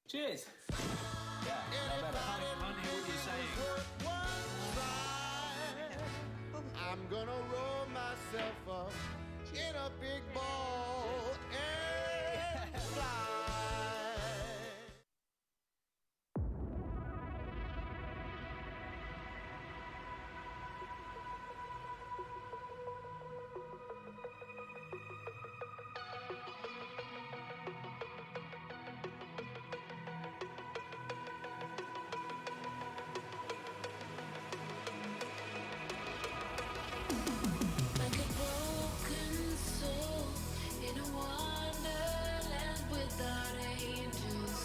Cheers. Yeah, no better. Can't hear what you're saying. I'm gonna roll myself up in a big ball and fly. Like a broken soul in a wonderland without angels.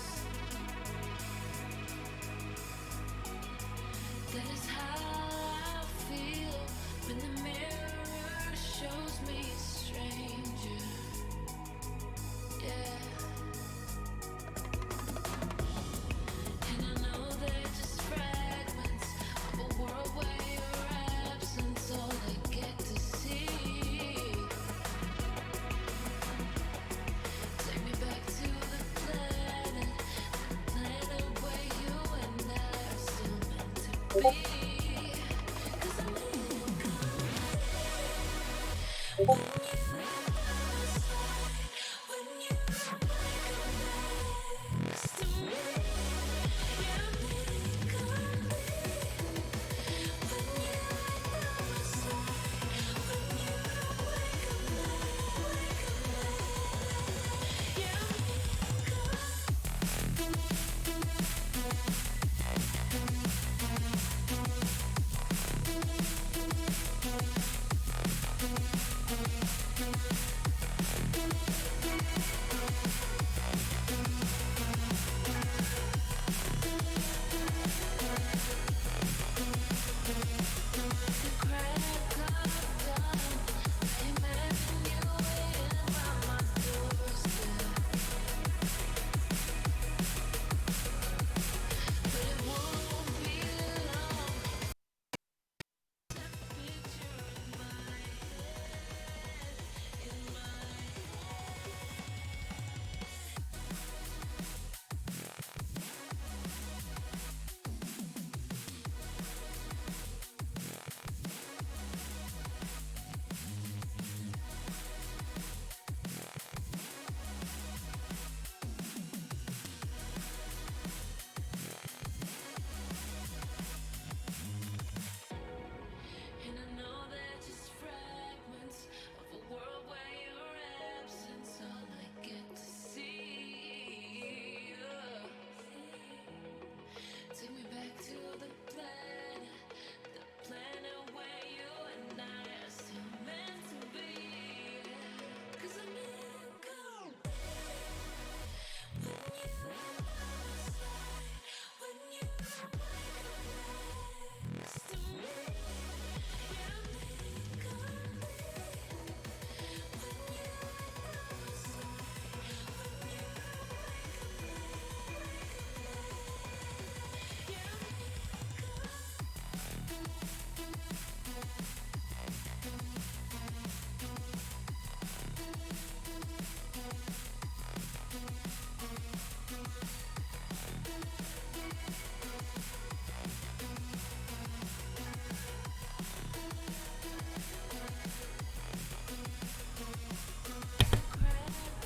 That is how I feel when the mirror shows me a stranger. Yeah. And I know they're just fragments of a world where your absence all I get to see. Take me back to the planet where you and I are still meant to be. 'Cause I'm in when you when you next to me. And I know they're just fragments of a world where your absence all I get to see. Take me back to the planet where you and I are still meant to be. 'Cause I'm in cold when you next to me.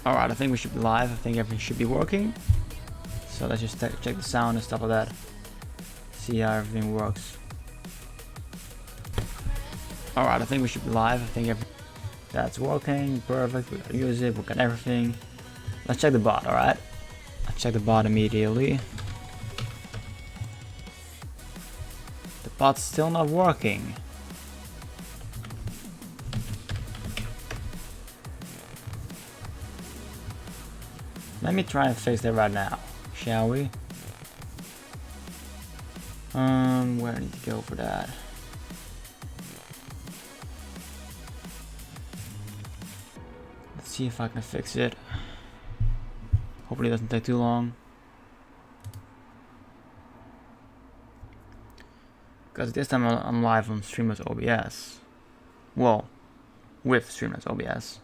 Alright, I think we should be live. I think everything should be working. So let's just check the sound and stuff like that. See how everything works. Alright, I think we should be live. I think that's working. Perfect. We got music, we got everything. Let's check the bot, alright? Let's check the bot immediately. The bot's still not working. Let me try and fix that right now, shall we? Where do I need to go for that? Let's see if I can fix it. Hopefully it doesn't take too long. Because this time I'm live on Streamers OBS. Well, with Streamers OBS.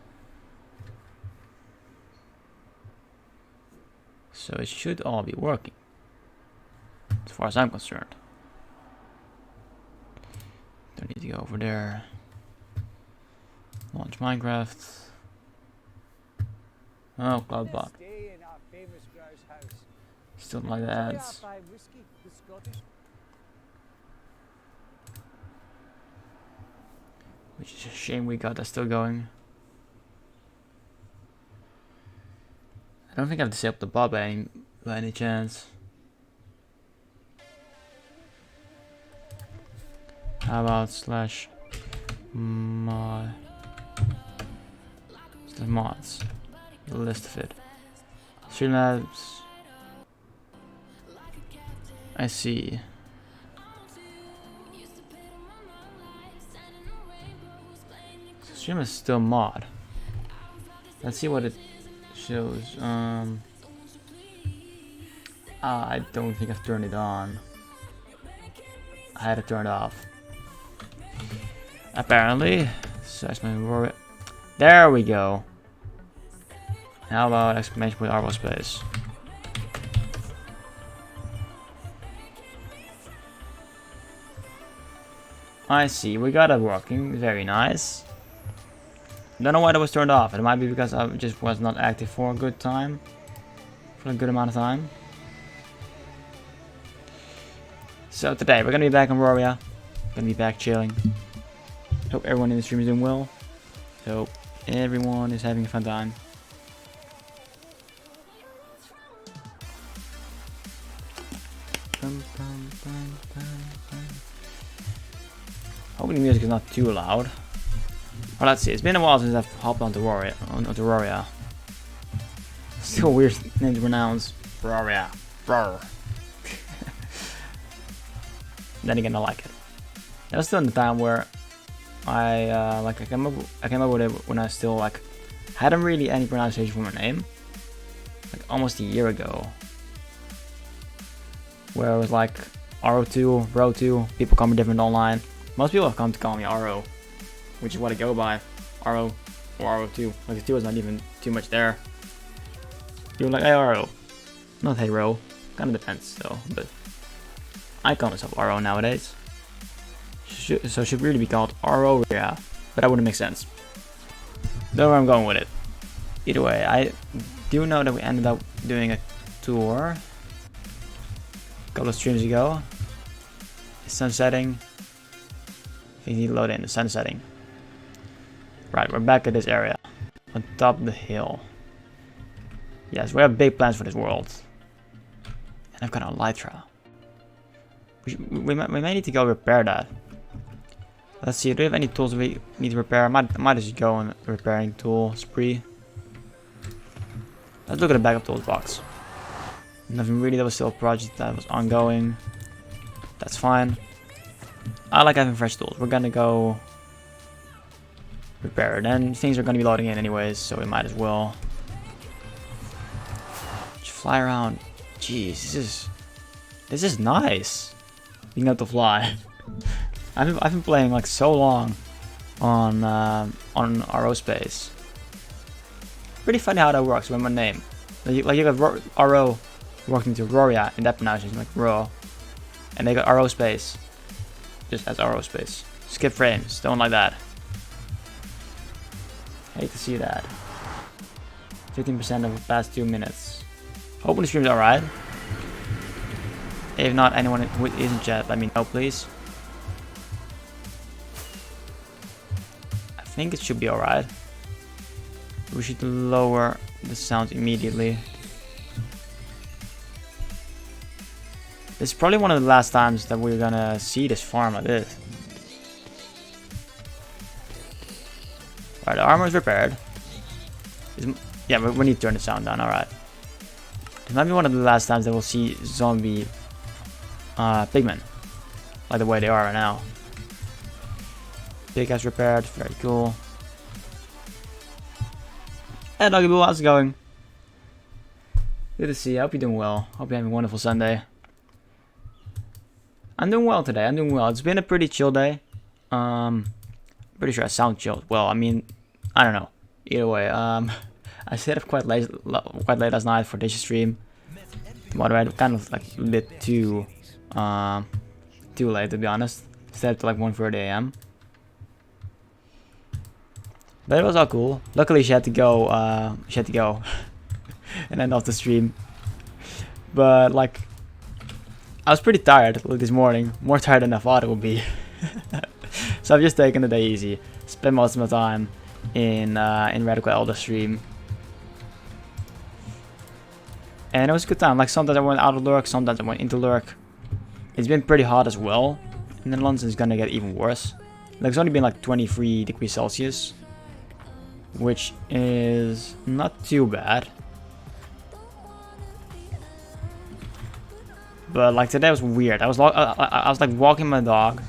So it should all be working, as far as I'm concerned. Don't need to go over there. Launch Minecraft. Oh, Cloudbot. Stay in our famous grow's house. Still don't like the ads. Buy whiskey, the Scottish. Which is a shame we got that still going. I don't think I have to set up the bot by any chance. How about slash mod slash mods? The list of it. Streamlabs. I see. So stream is still mod. Let's see what it shows. I don't think I've turned it on. I had to turn it off. Apparently. There we go. How about exclamation with RO space? I see, we got it working. Very nice. Don't know why that was turned off. It might be because I just was not active for a good time. For a good amount of time. So today we're gonna be back on Roria. Gonna be back chilling. Hope everyone in the stream is doing well. Hope everyone is having a fun time. Hoping the music is not too loud. Well, let's see. It's been a while since I've hopped onto Roria. Still weird name to pronounce. Roria. Then again, I like it. That was still in the time where I came up with it when I still hadn't really any pronunciation for my name. Like almost a year ago. Where it was like RO2, RO2, people call me different online. Most people have come to call me RO, which is what I go by. RO or RO2. Like the 2 is not even too much there. You're like, hey RO. Not hey Ro. Kinda depends though, but I call myself RO nowadays. So it should really be called RO, yeah. But that wouldn't make sense. Don't know where I'm going with it. Either way, I do know that we ended up doing a tour a couple of streams ago. It's sun setting. I think you need to load in the sun setting. Right, we're back at this area. On top of the hill. Yes, we have big plans for this world. And I've got a Elytra. We may need to go repair that. Let's see, do we have any tools we need to repair? I might just go on a repairing tool spree. Let's look at the backup tools box. Nothing really, that was still a project that was ongoing. That's fine. I like having fresh tools. We're gonna go repair it. And things are gonna be loading in anyways, so we might as well. Just fly around. Jeez, this is nice. Being able to fly. I've been playing like so long on RO space. Pretty funny how that works with my name. Like you got RO working to Roria in that pronunciation, like Ro, and they got RO space just as RO space. Skip frames, don't like that. Hate to see that. 15% of the past 2 minutes. Hoping the stream's alright. If not, anyone who is in chat, let me know please. I think it should be alright. We should lower the sound immediately. This is probably one of the last times that we're gonna see this farm like this. Alright, the armor is repaired. Yeah, we need to turn the sound down, alright. This might be one of the last times that we'll see zombie pigmen. Like the way they are right now. Pickaxe repaired, very cool. Hey Doggy Boo, how's it going? Good to see you, I hope you're doing well. Hope you're having a wonderful Sunday. I'm doing well today, I'm doing well. It's been a pretty chill day. Pretty sure I sound chill. Well, I mean, I don't know. Either way, I stayed up quite late last night for this stream. Moderate, kind of like a bit too late to be honest. Set to like 1:30 a.m. But it was all cool. Luckily she had to go and end off the stream. But like I was pretty tired like, this morning, more tired than I thought it would be. So I've just taken the day easy. Spent most of my time in Radical Elder stream. And it was a good time. Like sometimes I went out of lurk, sometimes I went into lurk. It's been pretty hot as well in the Netherlands, and it's gonna get even worse. Like it's only been like 23 degrees Celsius, which is not too bad. But like today was weird. I was like walking my dog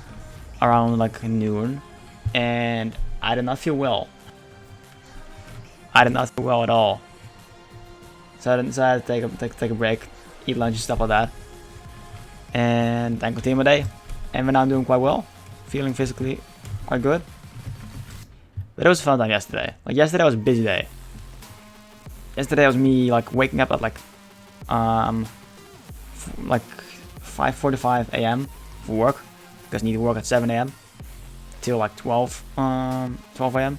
around like noon, and I did not feel well. I did not feel well at all. So I decided to take a break, eat lunch and stuff like that, and then continue my day. And now I'm doing quite well, feeling physically quite good. But it was a fun time yesterday. Like yesterday was a busy day. Yesterday was me like waking up at like 5:45 a.m. for work, because I need to work at 7 a.m. till like 12 a.m.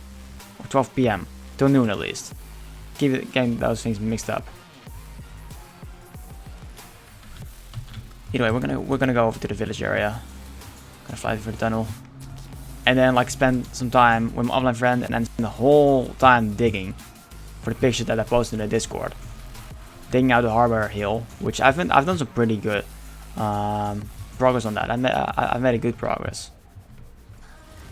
or 12 p.m. till noon at least. Getting those things mixed up. Anyway, we're gonna go over to the village area. Gonna fly through the tunnel, and then like spend some time with my offline friend, and then spend the whole time digging for the picture that I posted in the Discord. Digging out the harbor hill, which I've done some pretty good progress on that. I made a good progress.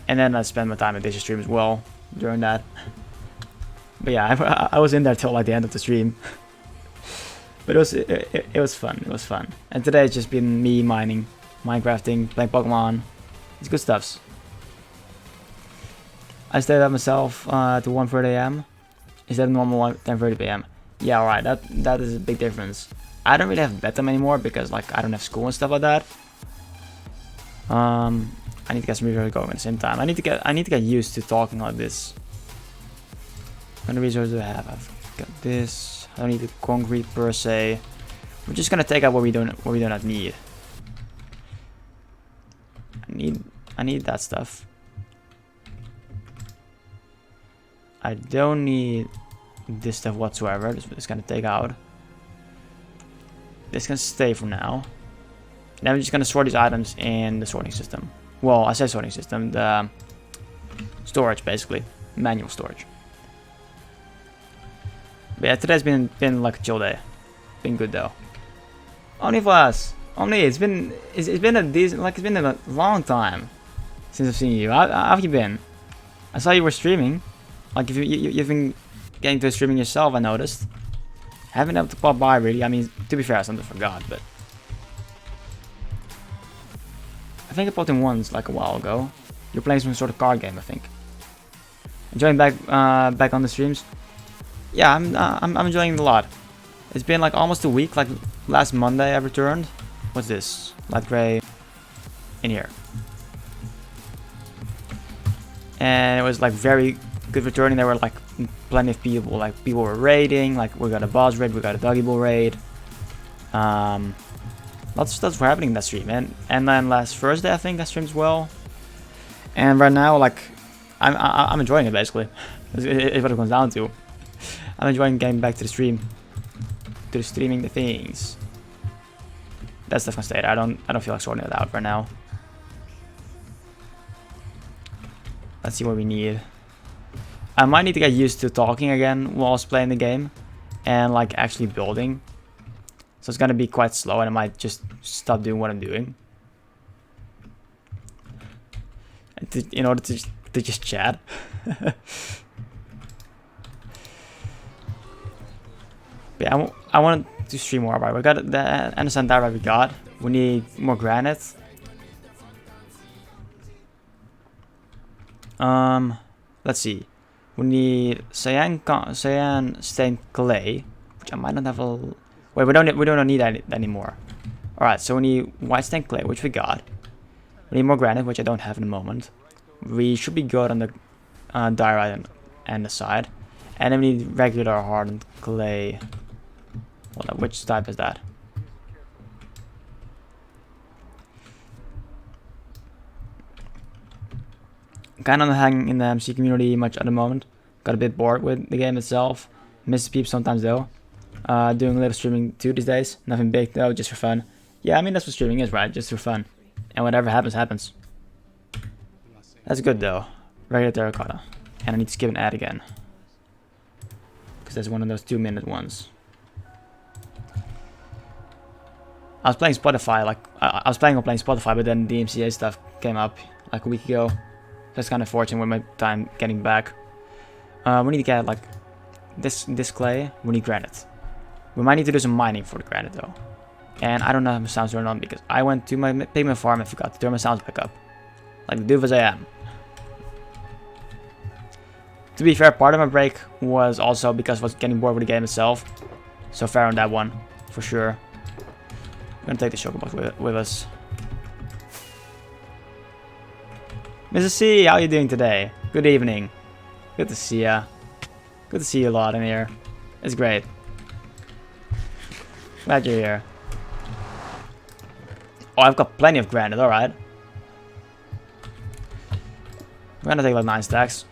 And then I spent my time at this stream as well during that. But yeah, I was in there till like the end of the stream. But it was fun. It was fun. And today it's just been me mining, Minecrafting, playing Pokemon. It's good stuffs. I stayed up myself to 1:30 a.m. instead of normal 10:30 p.m. Yeah, alright. That is a big difference. I don't really have bedtime anymore because like I don't have school and stuff like that. I need to get some resources going at the same time. I need to get used to talking like this. How many resources do I have? I've got this. I don't need the concrete per se. We're just gonna take out what we do not need. I need that stuff. I don't need this stuff whatsoever. This is gonna take out. This can stay for now. Now we're just gonna sort these items in the sorting system. Well, I say sorting system, the storage basically, manual storage. But yeah, today's been like a chill day. Been good though. Omniflash, Omni, it's been a long time since I've seen you. How have you been? I saw you were streaming. Like if you've been getting to streaming yourself, I noticed. Haven't been able to pop by really. I mean, to be fair, I sometimes forgot, but I think I popped in once like a while ago. You're playing some sort of card game, I think. Enjoying back on the streams. Yeah, I'm enjoying it a lot. It's been like almost a week. Like last Monday, I returned. What's this? Light gray in here, and it was like very good returning. There were like plenty of people. Like people were raiding. Like we got a boss raid, we got a doggy bull raid. Lots of stuff were happening in that stream, and then last Thursday I think I streamed as well. And right now, like I'm enjoying it basically. Is what it comes down to. I'm enjoying getting back to the stream, to streaming the things. That stuff can stay. I don't feel like sorting it out right now. Let's see what we need. I might need to get used to talking again whilst playing the game, and like actually building. So it's gonna be quite slow, and I might just stop doing what I'm doing in order to just chat. But yeah, I want to stream more. Right, we got the Anderson Diorite we got. We need more granite. Let's see. We need cyan stained clay, which I might not have a. Wait, we don't need that anymore. All right, so we need white stained clay, which we got. We need more granite, which I don't have in the moment. We should be good on the diorite and the side, and then we need regular hardened clay. Hold up, which type is that? Kind of hanging in the MC community much at the moment. Got a bit bored with the game itself. Miss peeps sometimes though. Doing a little streaming too these days. Nothing big though, just for fun. Yeah, I mean that's what streaming is, right? Just for fun. And whatever happens, happens. That's good though. Regular terracotta. And I need to skip an ad again. Because that's one of those 2-minute ones. I was playing Spotify, like, I was planning on playing Spotify, but then the DMCA stuff came up like a week ago. That's kind of fortunate with my time getting back. We need to get, like, this clay, we need granite. We might need to do some mining for the granite, though. And I don't know if my sounds turned on, because I went to my pigment farm and forgot to turn my sounds back up. Like the doofus I am. To be fair, part of my break was also because I was getting bored with the game itself. So fair on that one, for sure. I'm gonna take the chocobox with us. Mrs. C, how are you doing today? Good evening. Good to see ya. Good to see you a lot in here. It's great. Glad you're here. Oh, I've got plenty of granite, alright. I'm gonna take like 9 stacks.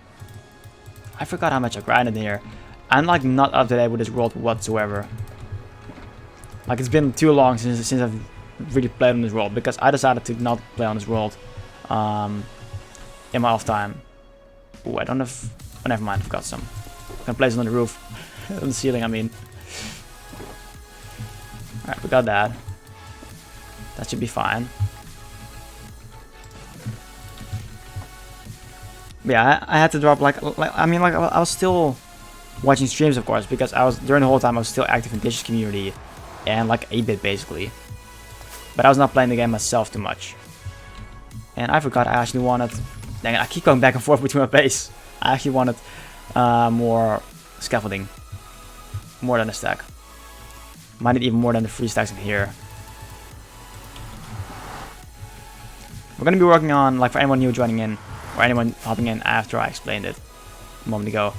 I forgot how much I grinded in here. I'm like not up to date with this world whatsoever. Like it's been too long since I've really played on this world, because I decided to not play on this world in my off time. Ooh, I don't know if... Oh, never mind, I've got some. I can place it on the roof. On the ceiling, I mean. Alright, we got that. That should be fine. But yeah, I had to drop like I was still watching streams, of course, because during the whole time I was still active in Dish's community and like 8-bit basically. But I was not playing the game myself too much. And I forgot I actually wanted... Dang it, I keep going back and forth between my base. I actually wanted more scaffolding. More than a stack. Might need even more than the 3 stacks in here. We're going to be working on, like for anyone new joining in, or anyone hopping in after I explained it a moment ago.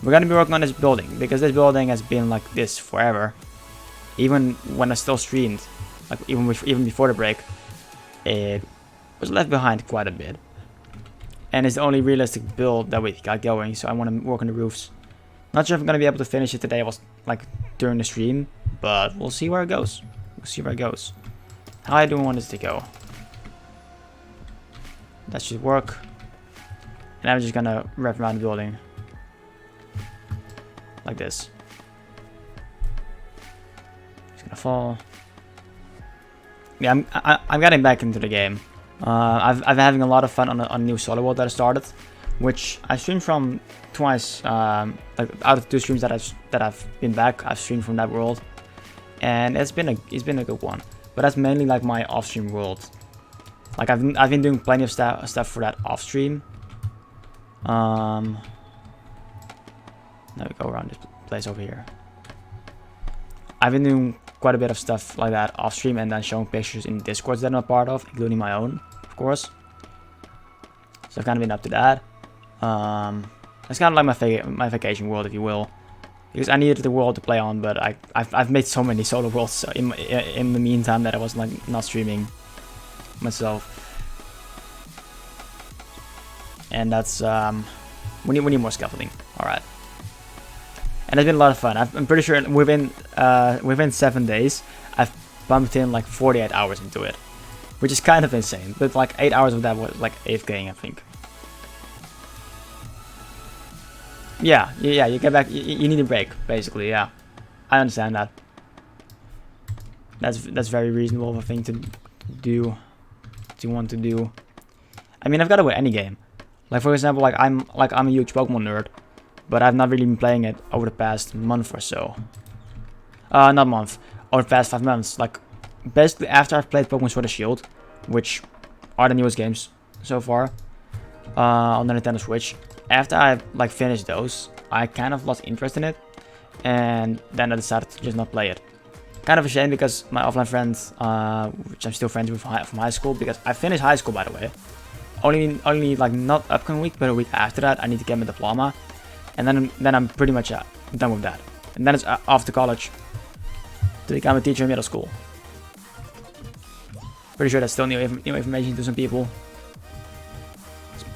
We're going to be working on this building, because this building has been like this forever. Even when I still streamed, like even before the break, it was left behind quite a bit. And it's the only realistic build that we got going, so I want to work on the roofs. Not sure if I'm going to be able to finish it today, like during the stream, but we'll see where it goes. We'll see where it goes. How I do want this to go. That should work. And I'm just going to wrap around the building. Like this. It's going to fall. Yeah, I'm getting back into the game. I've been having a lot of fun on a new solo world that I started, which I streamed from twice. Like out of 2 streams that I've been back, I've streamed from that world, and it's been a good one. But that's mainly like my off-stream world. Like I've been doing plenty of stuff for that off-stream. Now we go around this place over here. I've been doing quite a bit of stuff like that off-stream, and then showing pictures in Discords that I'm a part of, including my own, of course. So I've kind of been up to that. It's kind of like my vacation world, if you will, because I needed the world to play on. But I've made so many solo worlds in the meantime that I was like not streaming myself, and that's we need more scaffolding. All right. And it's been a lot of fun. I'm pretty sure within 7 days, I've bumped in like 48 hours into it, which is kind of insane. But like 8 hours of that was like 8K'ing, I think. Yeah. You get back. You need a break, basically. Yeah, I understand that. That's very reasonable of a thing to do. To want to do. I mean, I've got it with any game. Like for example, I'm a huge Pokemon nerd. But I've not really been playing it over the past month or so. Not month. Over the past 5 months. Like, basically after I've played Pokemon Sword and Shield, which are the newest games so far, on the Nintendo Switch. After I've like finished those, I kind of lost interest in it, and then I decided to just not play it. Kind of a shame, because my offline friends, which I'm still friends with from high school, because I finished high school, by the way. Only like not upcoming week, but a week after that, I need to get my diploma. And then I'm pretty much done with that. And then it's off to college. to become a teacher in middle school. Pretty sure that's still new information to some people.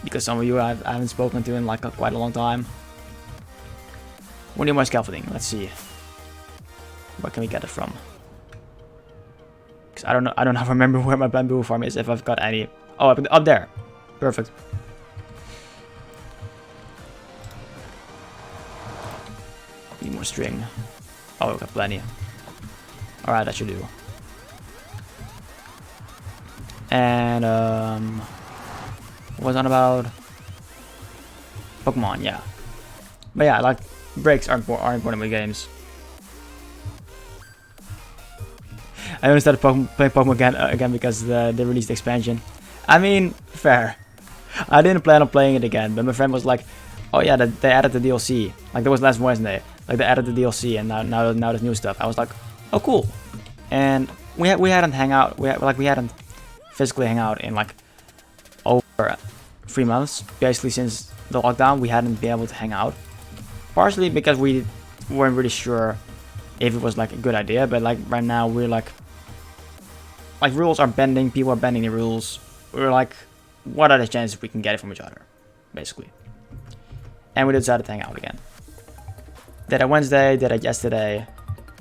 Because some of you I haven't spoken to in like quite a long time. We need more scaffolding. Let's see. Where can we get it from? Because I don't remember where my bamboo farm is, if I've got any. Oh, up there. Perfect. Need more string. Oh, we've got plenty. Alright, that should do. And what was on about? Pokemon, yeah. But yeah, like breaks are important with games. I only started playing Pokemon again because they released the expansion. I mean, fair. I didn't plan on playing it again, but my friend was like, "Oh yeah, they added the DLC. Like that was last Wednesday. Like they added the DLC, and now there's new stuff." I was like, "Oh cool." And we hadn't hang out. We hadn't physically hang out in like over 3 months. Basically, since the lockdown, we hadn't been able to hang out. Partially because we weren't really sure if it was like a good idea, but like right now we're like rules are bending, people are bending the rules. We're like, what are the chances we can get it from each other, basically? And we decided to hang out again. Did it Wednesday, did it yesterday.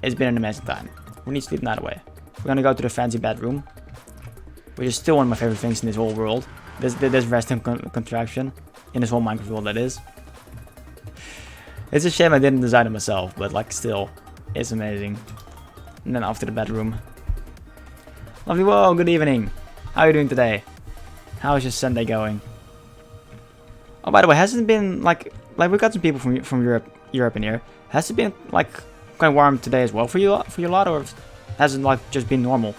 It's been an amazing time. We need to sleep the night away. We're gonna go to the fancy bedroom, which is still one of my favorite things in this whole world. This resting contraction in this whole Minecraft world, that is. It's a shame I didn't design it myself, but like still, it's amazing. And then after the bedroom. Lovely, whoa, good evening. How are you doing today? How is your Sunday going? Oh, by the way, hasn't it been like we've got some people from Europe in here. Has it been like quite warm today as well for you lot, or has it like just been normal?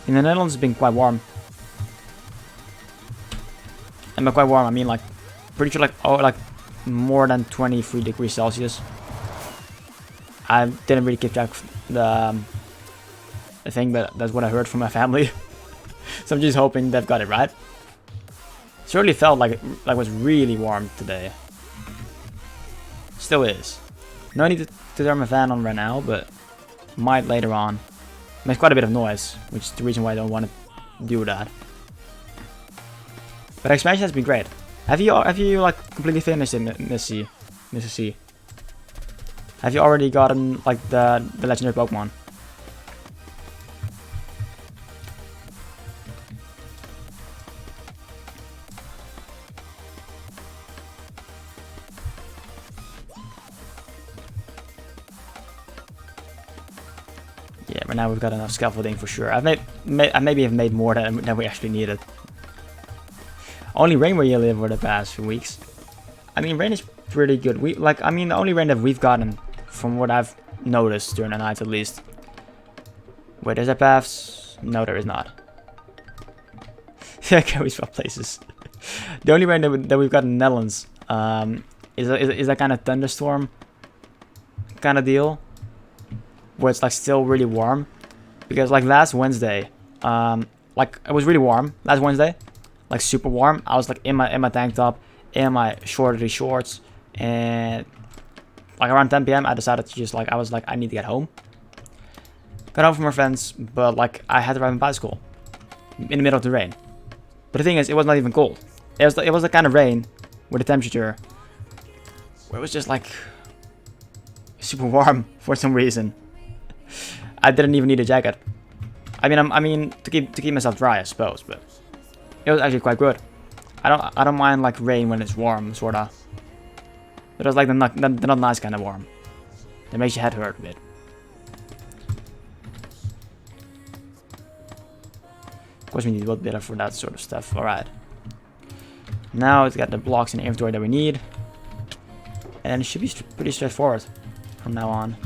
In the Netherlands, it's been quite warm. And by quite warm, I mean like pretty sure like more than 23 degrees Celsius. I didn't really keep track of the thing, but that's what I heard from my family. So I'm just hoping they've got it right. Certainly felt like it was really warm today. Still is. No need to turn my fan on right now, but might later on. Makes quite a bit of noise, which is the reason why I don't want to do that. But expansion has been great. Have you like completely finished in Mr. C? Have you already gotten like the legendary Pokemon? Yeah, right now we've got enough scaffolding for sure. I maybe have made more than we actually needed. Only rain where you live for the past few weeks. I mean, rain is pretty good. The only rain that we've gotten, from what I've noticed during the night at least. Wait, there's a paths? No, there is not. Can we swap places? The only rain that we've got in the Netherlands is that kind of thunderstorm kind of deal, where it's like still really warm. Because like last Wednesday, like it was really warm last Wednesday. Like super warm. I was like in my tank top, in my shorts, and like around 10 PM I decided to just I was like, I need to get home. Got home from my friends, but like I had to ride my bicycle in the middle of the rain. But the thing is, it was not even cold. It was the kind of rain with the temperature where it was just like super warm for some reason. I didn't even need a jacket. I mean to keep myself dry, I suppose, but it was actually quite good. I don't mind like rain when it's warm, sorta. But it was like the not nice kind of warm. That makes your head hurt a bit. Of course, we need to build better for that sort of stuff. All right. Now it's got the blocks in the inventory that we need, and it should be pretty straightforward from now on.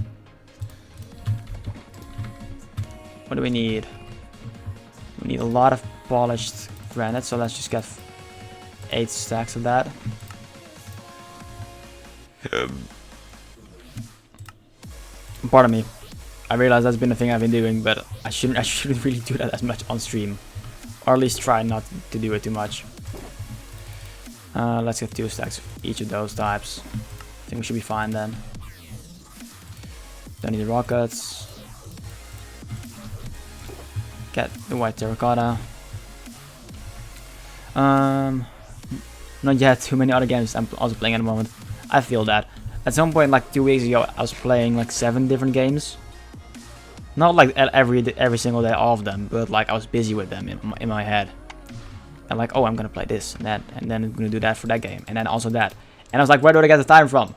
What do we need? We need a lot of polished granite, so let's just get 8 stacks of that. Pardon me. I realize that's been a thing I've been doing, but I shouldn't really do that as much on stream, or at least try not to do it too much. Let's get 2 stacks of each of those types. I think we should be fine then. Don't need the rockets. Get the white terracotta. Not yet too many other games I'm also playing at the moment. I feel that. At some point, like 2 weeks ago, I was playing like 7 different games. Not like every single day, all of them, but like I was busy with them in my head. And like, oh, I'm gonna play this and that, and then I'm gonna do that for that game, and then also that. And I was like, where do I get the time from?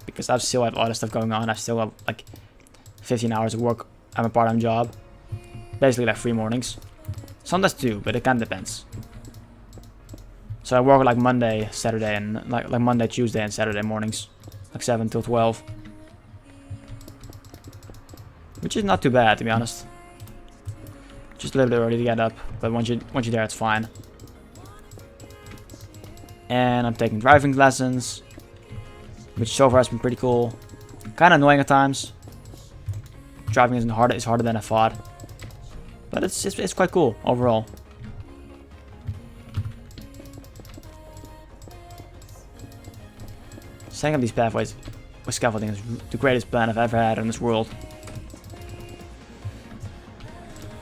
Because I still have other stuff going on. I still have like 15 hours of work at my part-time job. Basically like 3 mornings. Sometimes 2, but it kind of depends. So I work like Monday, Saturday, and like Monday, Tuesday, and Saturday mornings, like 7 till 12, which is not too bad, to be honest. Just a little bit early to get up, but once you're there, it's fine. And I'm taking driving lessons, which so far has been pretty cool. Kind of annoying at times. Driving isn't hard; it's harder than I thought, but it's quite cool overall. Setting up these pathways with scaffolding is the greatest plan I've ever had in this world.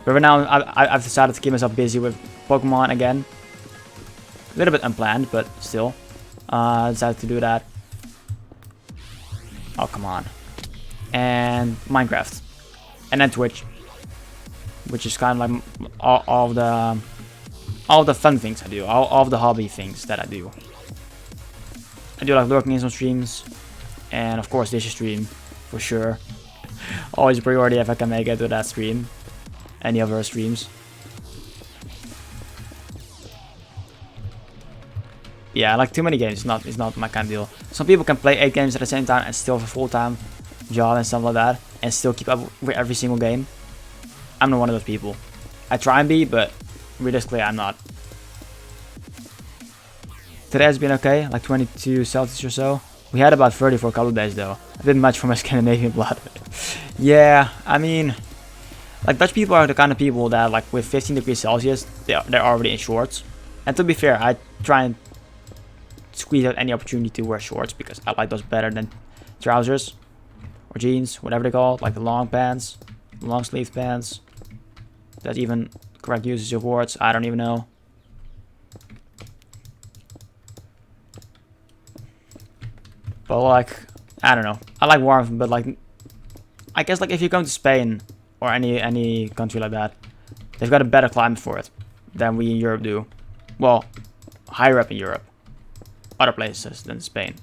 But right now, I've decided to keep myself busy with Pokemon again. A little bit unplanned, but still. I decided to do that. Oh, come on. And Minecraft. And then Twitch. Which is kind of like all of the fun things I do. All of the hobby things that I do. I do like lurking in some streams, and of course this stream, for sure. Always a priority if I can make it to that stream. Any other streams. Yeah, like too many games it's not my kind of deal. Some people can play 8 games at the same time and still have a full-time job and stuff like that, and still keep up with every single game. I'm not one of those people. I try and be, but realistically I'm not. Today has been okay, like 22 Celsius or so. We had about 30 for a couple of days though. A bit much for my Scandinavian blood. Yeah, I mean, like Dutch people are the kind of people that like with 15 degrees Celsius, they're already in shorts. And to be fair, I try and squeeze out any opportunity to wear shorts because I like those better than trousers or jeans, whatever they call it, like the long pants, long sleeve pants. That's even correct usage of words, I don't even know. But like, I don't know. I like warmth, but like, I guess like if you're going to Spain or any country like that, they've got a better climate for it than we in Europe do. Well, higher up in Europe, other places than Spain,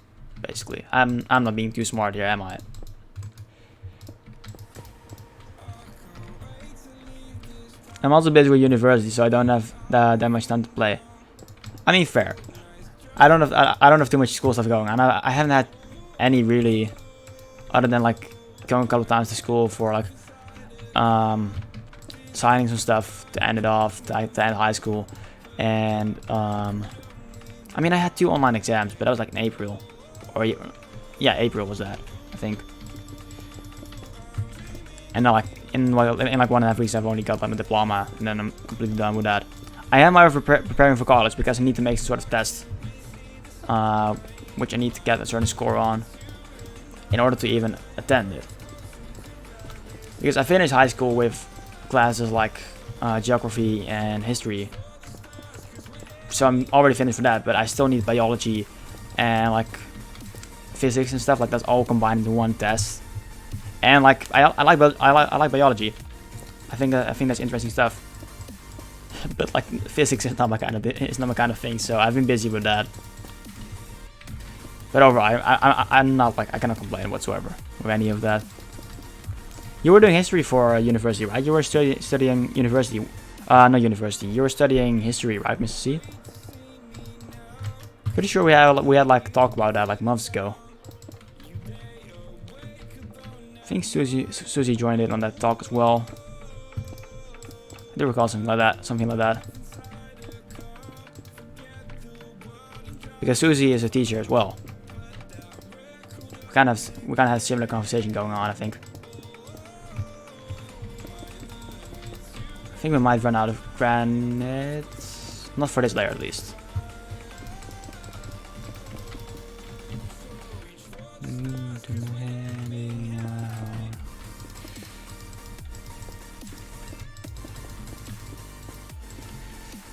basically. I'm not being too smart here, am I? I'm also busy with university, so I don't have that much time to play. I mean, fair. I don't have too much school stuff going on. I haven't had any really, other than like going a couple times to school for like signing some stuff to end it off, to end high school, and I mean I had 2 online exams, but that was like in April, or yeah, April was that, I think. And now like in like 1.5 weeks I've only got like a diploma, and then I'm completely done with that. I am however preparing for college because I need to make some sort of test. Which I need to get a certain score on in order to even attend it. Because I finished high school with classes like geography and history. So I'm already finished with that, but I still need biology and like physics and stuff, like that's all combined into one test. And like I like biology. I think that's interesting stuff. But like physics is not my kind of thing, so I've been busy with that. But overall, I'm not like, I cannot complain whatsoever with any of that. You were doing history for university, right? You were studying university, not university. You were studying history, right, Mr. C? Pretty sure we had like talk about that like months ago. I think Susie joined in on that talk as well. I do recall something like that. Because Susie is a teacher as well. We kind of have a similar conversation going on, I think. I think we might run out of granite. Not for this layer, at least.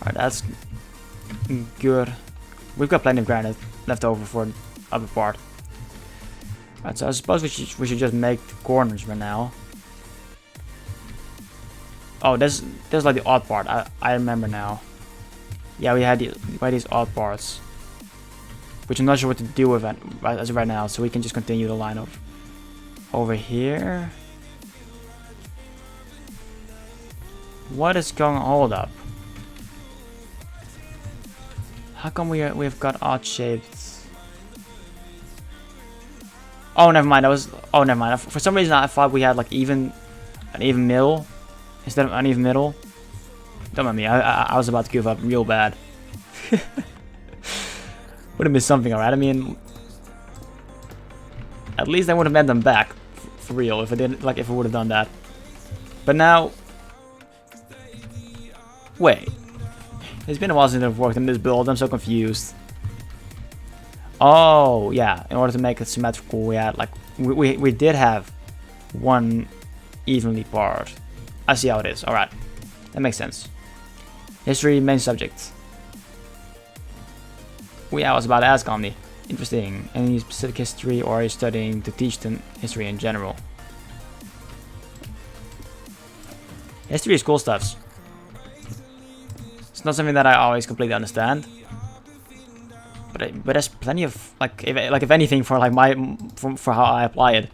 Alright, that's good. We've got plenty of granite left over for the upper part. Alright, so I suppose we should just make the corners right now. Oh, there's like the odd part. I remember now. Yeah, we had these odd parts, which I'm not sure what to do with it as of right now. So we can just continue the line of over here. What is going on? Hold up. How come we've got odd shaped? Oh, never mind. Oh, never mind. For some reason, I thought we had like an even middle instead of uneven middle. Don't mind me. I was about to give up real bad. Would have missed something, alright. I mean, at least I would have met them back for real if I didn't if I would have done that. But now, wait. It's been a while since I've worked on this build. I'm so confused. Oh yeah, in order to make it symmetrical, we had we did have one evenly part. I see how it is. All right, that makes sense. History main subject. I was about to ask Omni. Interesting. Any specific history, or are you studying to teach them history in general? History is cool stuff. It's not something that I always completely understand, but there's plenty of if anything for for how I apply it.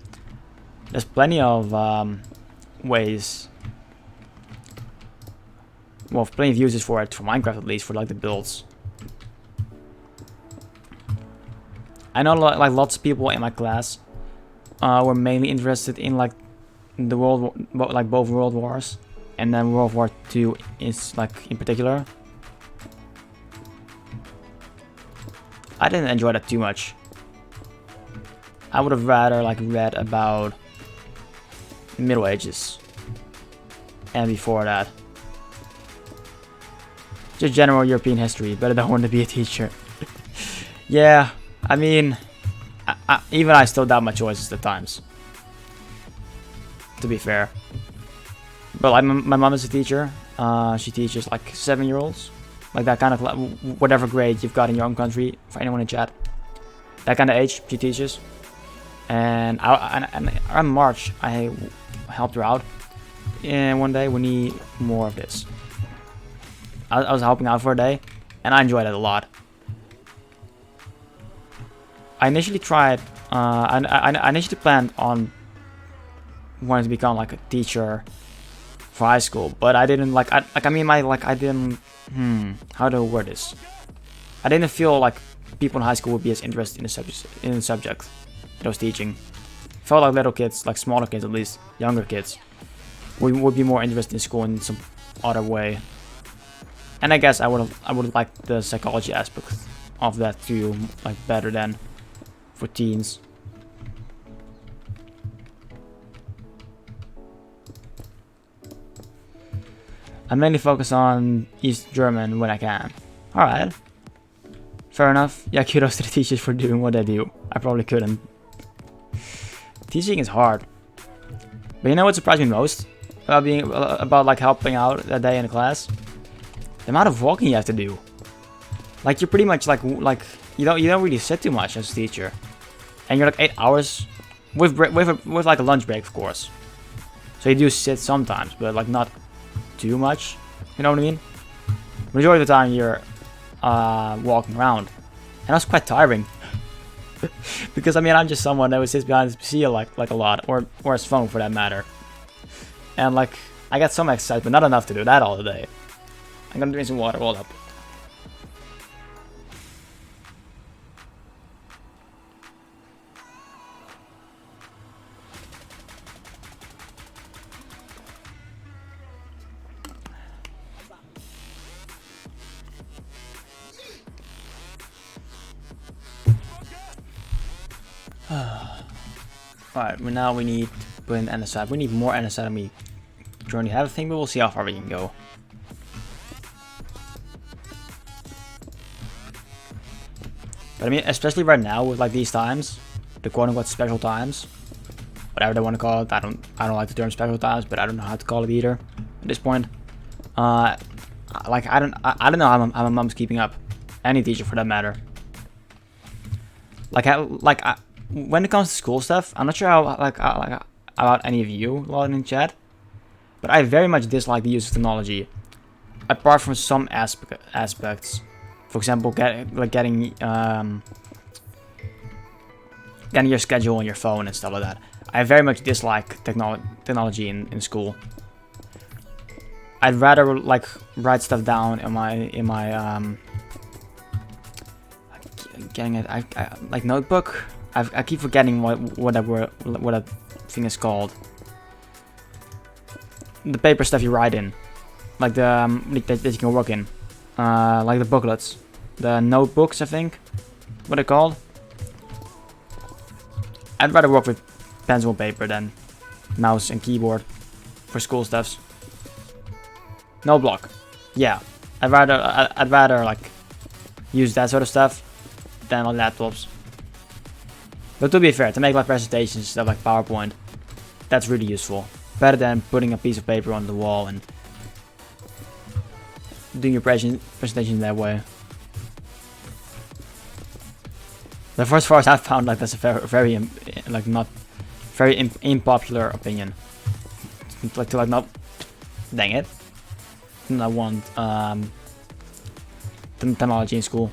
There's plenty of ways. Well, plenty of uses for it for Minecraft, at least for like the builds. I know like lots of people in my class were mainly interested in like the both World Wars, and then World War II is like in particular. I didn't enjoy that too much. I would have rather read about Middle Ages and before that. Just general European history, but I don't want to be a teacher. Yeah, I mean, even I still doubt my choices at times, to be fair. But my mom is a teacher. She teaches like 7-year-olds. Like that kind of whatever grade you've got in your own country, for anyone in chat. That kind of age she teaches. And around March I helped her out. And one day we need more of this. I was helping out for a day, and I enjoyed it a lot. I initially tried. I initially planned on wanting to become like a teacher for high school, but I didn't I didn't. How do I word this? I didn't feel like people in high school would be as interested in the subject that I was teaching. Felt like little kids, like smaller kids at least, younger kids, would be more interested in school in some other way. And I guess I would like the psychology aspect of that too, like better than for teens. I mainly focus on East German when I can. Alright. Fair enough. Yeah, kudos to the teachers for doing what they do. I probably couldn't. Teaching is hard. But you know what surprised me most about like helping out that day in the class? The amount of walking you have to do. Like you're pretty much like you don't really sit too much as a teacher, and you're like 8 hours with like a lunch break, of course. So you do sit sometimes, but like not too much. You know what I mean? Majority of the time you're walking around, and that's quite tiring. Because I mean I'm just someone that would sit behind his PC like a lot, or his phone for that matter. And like I got some exercise, but not enough to do that all the day. I'm gonna drink some water. Hold up. Alright, well now we need to put in andesite. We need more andesite than we currently have a thing, but we'll see how far we can go. But I mean, especially right now with like these times, the quote-unquote special times, whatever they want to call it. I don't like the term special times, but I don't know how to call it either at this point. like I don't know how my mom's keeping up. Any teacher for that matter. When it comes to school stuff, I'm not sure how about any of you lot in chat, but I very much dislike the use of technology. Apart from some aspects, for example, getting your schedule on your phone and stuff like that. I very much dislike technology in school. I'd rather like write stuff down in my getting it like notebook. I keep forgetting what that thing is called. The paper stuff you write in, like the that you can work in, like the booklets, the notebooks. I think what they're called. I'd rather work with pencil and paper than mouse and keyboard for school stuffs. No block. Yeah, I'd rather like use that sort of stuff than on laptops. But to be fair, to make like presentations stuff like PowerPoint, that's really useful. Better than putting a piece of paper on the wall and doing your presentation that way. The first far as I found, like that's a very unpopular opinion. Like to like not, dang it. I want technology in school.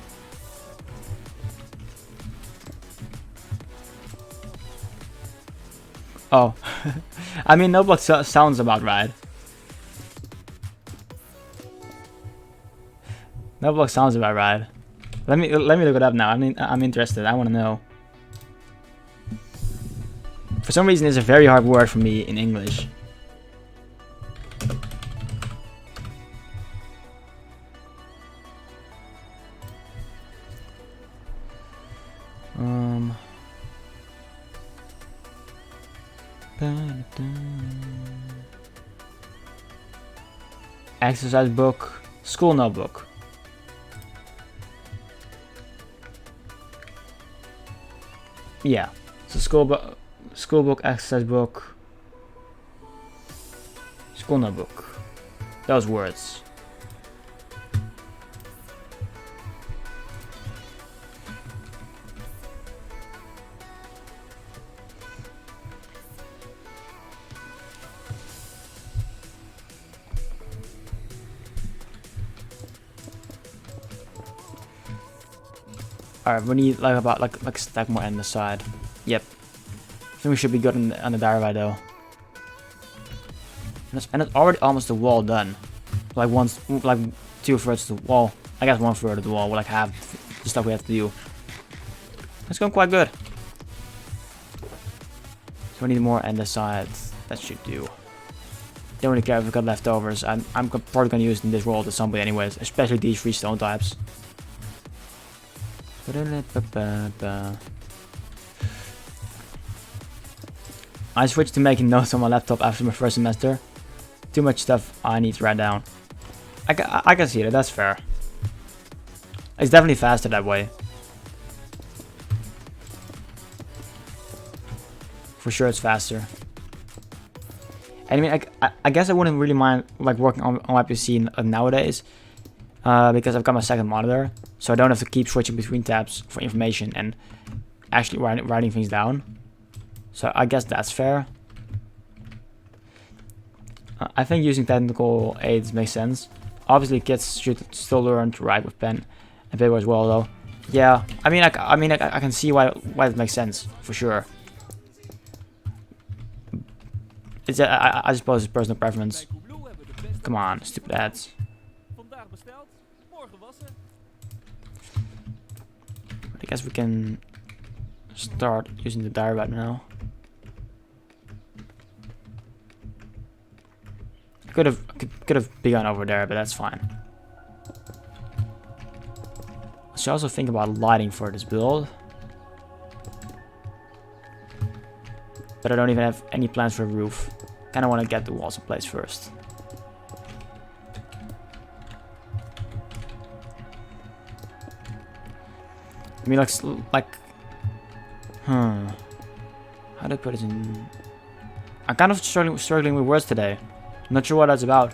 Oh, I mean notebook sounds about right. Notebook sounds about right. Let me look it up now. I'm interested. I want to know. For some reason, it's a very hard word for me in English. Exercise book, school notebook. Yeah, so school book, exercise book, school notebook. Those words. Alright, we need like about like a stack more on the side. Yep. I think we should be good on the diary though. And it's already almost the wall done. Like 2/3 of the wall. I guess 1/3 of the wall. We'll like have the stuff we have to do. It's going quite good. So we need more on the side. That should do. Don't really care if we've got leftovers. I'm probably gonna use it in this world at some point anyways. Especially these 3 stone types. I switched to making notes on my laptop after my first semester. Too much stuff I need to write down. I can see that, that's fair. It's definitely faster that way. For sure it's faster. I mean, I guess I wouldn't really mind like working on my PC nowadays. Because I've got my second monitor, so I don't have to keep switching between tabs for information and actually writing things down. So I guess that's fair. I think using technical aids makes sense. Obviously, kids should still learn to write with pen and paper as well, though. Yeah, I mean, I can see why it makes sense for sure. It's I suppose it's personal preference. Come on, stupid ads. I guess we can start using the diary right now. Could have begun over there, but that's fine. I should also think about lighting for this build. But I don't even have any plans for a roof. Kinda wanna get the walls in place first. I mean, how do I put it in? I'm kind of struggling with words today. Not sure what that's about.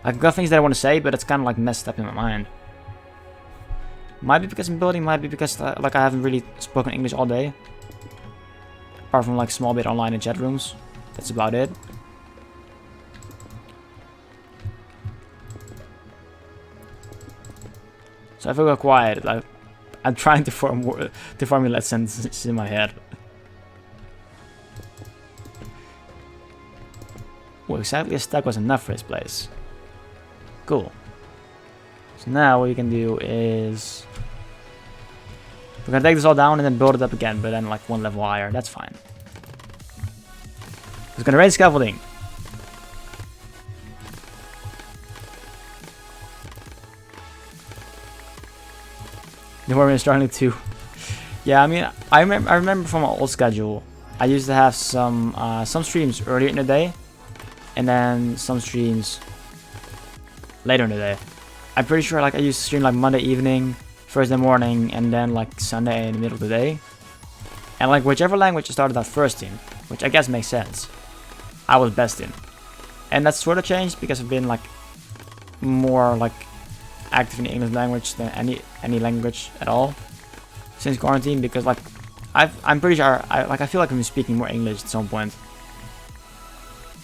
I've got things that I want to say, but it's kind of like messed up in my mind. Might be because I'm building, might be because like I haven't really spoken English all day. Apart from like small bit online in chat rooms. That's about it. So if I go quiet, I'm trying to formulate sentences in my head. Well, exactly a stack was enough for this place. Cool. So now what we can do is we're gonna take this all down and then build it up again, but then like one level higher. That's fine. It's gonna raise scaffolding. The more we're struggling too. Yeah, I mean, I remember from my old schedule, I used to have some streams earlier in the day, and then some streams later in the day. I'm pretty sure like I used to stream like Monday evening, Thursday morning, and then like Sunday in the middle of the day. And like whichever language I started out first in, which I guess makes sense, I was best in. And that's sort of changed because I've been like more like active in the English language than any language at all since quarantine, because like I'm pretty sure I feel like I'm speaking more English at some point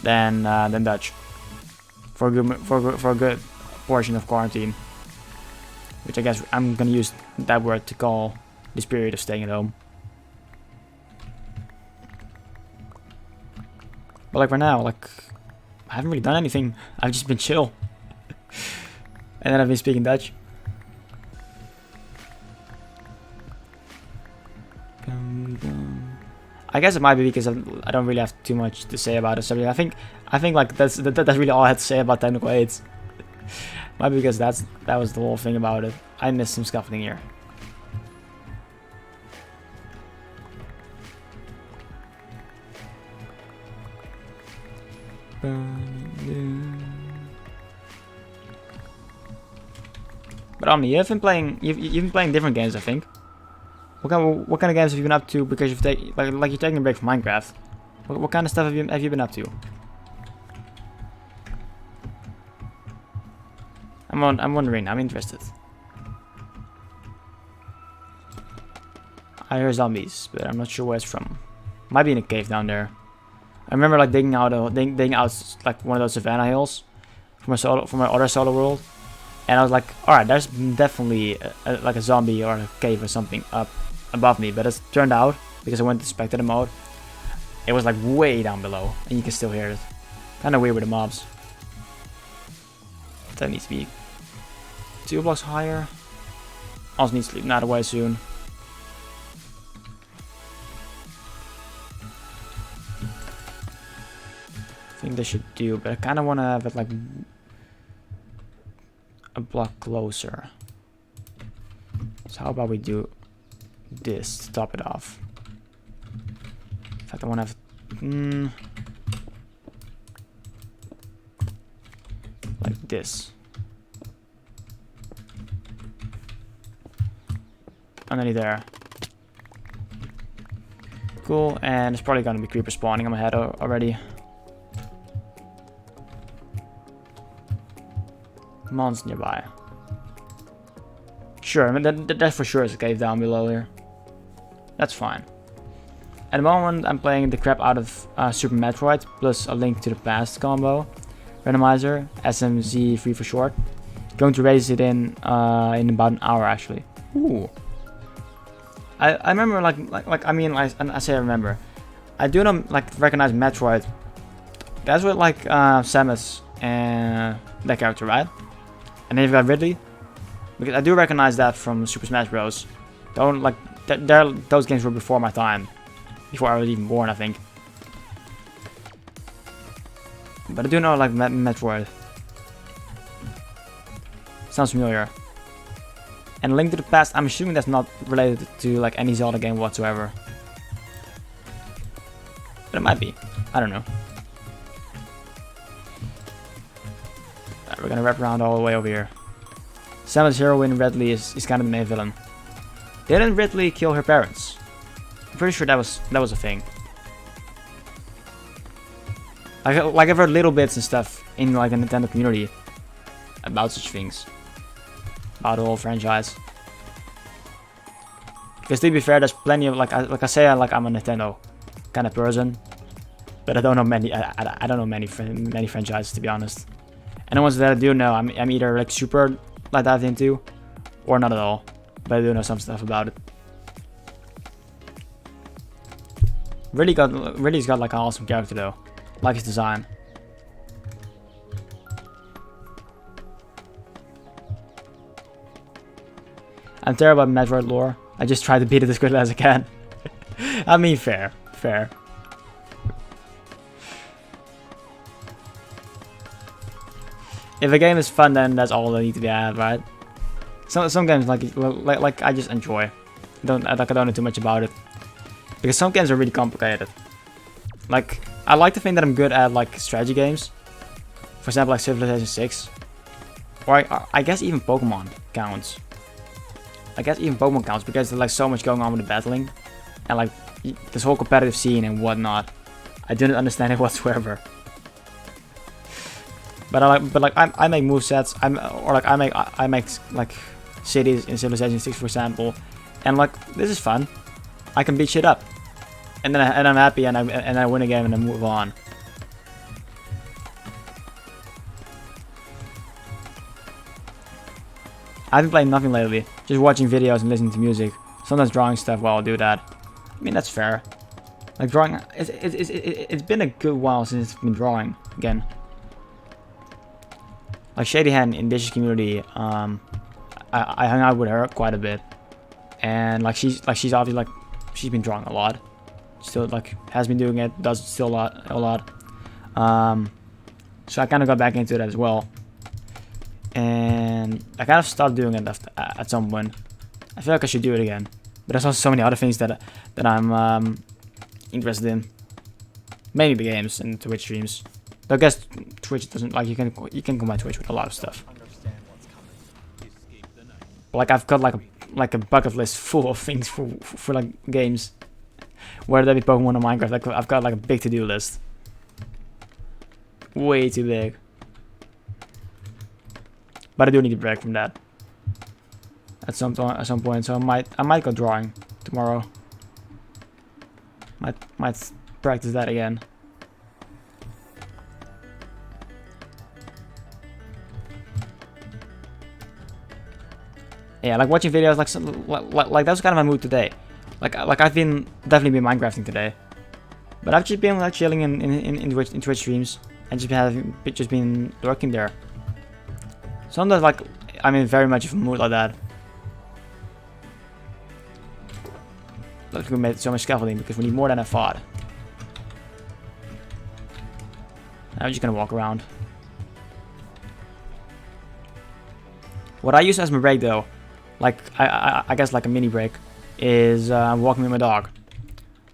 than Dutch for a good portion of quarantine, which I guess I'm gonna use that word to call this period of staying at home. But like right now, like I haven't really done anything. I've just been chill. And then I've been speaking Dutch. I guess it might be because I don't really have too much to say about the subject. I think like that's really all I had to say about technical aids. Might be because that was the whole thing about it. I missed some scaffolding here. But Omni, you've been playing different games, I think. What kind of games have you been up to? Because you've like you're taking a break from Minecraft. What kind of stuff have you been up to? I'm wondering. I'm interested. I hear zombies, but I'm not sure where it's from. Might be in a cave down there. I remember like digging out like one of those savannah hills from my other solo world, and I was like, all right, there's definitely like a zombie or a cave or something up above me. But it turned out, because I went to spectator mode, it was like way down below, and you can still hear it. Kind of weird with the mobs. That needs to be 2 blocks higher. Also needs to leave that away soon. I think they should do, but I kind of want to have it like a block closer. So how about we do this to top it off? In fact, I want to have like this. Underneath there. Cool, and it's probably gonna be creeper spawning on my head already. Mons nearby. Sure, I mean that for sure is a cave down below here. That's fine. At the moment, I'm playing the crap out of Super Metroid plus A Link to the Past combo randomizer, SMZ3 for short. Going to raise it in about an hour actually. Ooh. I remember I say I remember. I do not like recognize Metroid. That's what like Samus and that character, right? And then you've got Ridley, because I do recognize that from Super Smash Bros. Don't like those games were before my time, before I was even born, I think. But I do know like Metroid. Sounds familiar. And Link to the Past, I'm assuming that's not related to like any Zelda game whatsoever. But it might be. I don't know. Right, we're gonna wrap around all the way over here. Samus' heroine Ridley is kind of the main villain. Didn't Ridley kill her parents? I'm pretty sure that was a thing. Like I've heard little bits and stuff in like the Nintendo community about such things, about the whole franchise. Because to be fair, there's plenty of like I say, I'm a Nintendo kind of person, but I don't know many. I don't know many franchises, to be honest. And the ones that I do know, I'm either like super like dived into, or not at all. But I do know some stuff about it. Really has got like an awesome character though. Like his design. I'm terrible at Metroid lore. I just try to beat it as quickly as I can. I mean, fair. If a game is fun, then that's all that need to be had, right? Some games like I just enjoy. I don't know too much about it, because some games are really complicated. Like I like to think that I'm good at like strategy games. For example, like Civilization 6, or I guess even Pokemon counts. Because there's like so much going on with the battling, and like this whole competitive scene and whatnot. I didn't understand it whatsoever. But I make movesets. I make like cities in Civilization 6, for example, and like this is fun. I can beat shit up, and then I'm happy, and I win a game and I move on. I've been playing nothing lately, just watching videos and listening to music. Sometimes drawing stuff while I'll do that. I mean, that's fair. Like drawing, it's been a good while since I've been drawing again. Like Shady Hen in Dishes community, I hung out with her quite a bit, and like she's obviously like she's been drawing a lot. Still like has been doing it, does still a lot. So I kind of got back into it as well. And I kind of stopped doing it at some point. I feel like I should do it again, but there's also so many other things that I'm interested in. Mainly the games and Twitch streams. Though I guess Twitch doesn't like you can combine Twitch with a lot of stuff. But like I've got like a bucket list full of things for like games, whether that be Pokemon or Minecraft. Like I've got like a big to-do list, way too big. But I do need a break from that at some point. So I might go drawing tomorrow. Might practice that again. Yeah, like watching videos, like that was kind of my mood today. Like I've been definitely been Minecrafting today, but I've just been like chilling in Twitch streams and just been lurking there. Sometimes like I'm in very much of a mood like that. Look, we made so much scaffolding because we need more than I thought. I'm just gonna walk around. What I use as my break though, like I guess like a mini break, is walking with my dog.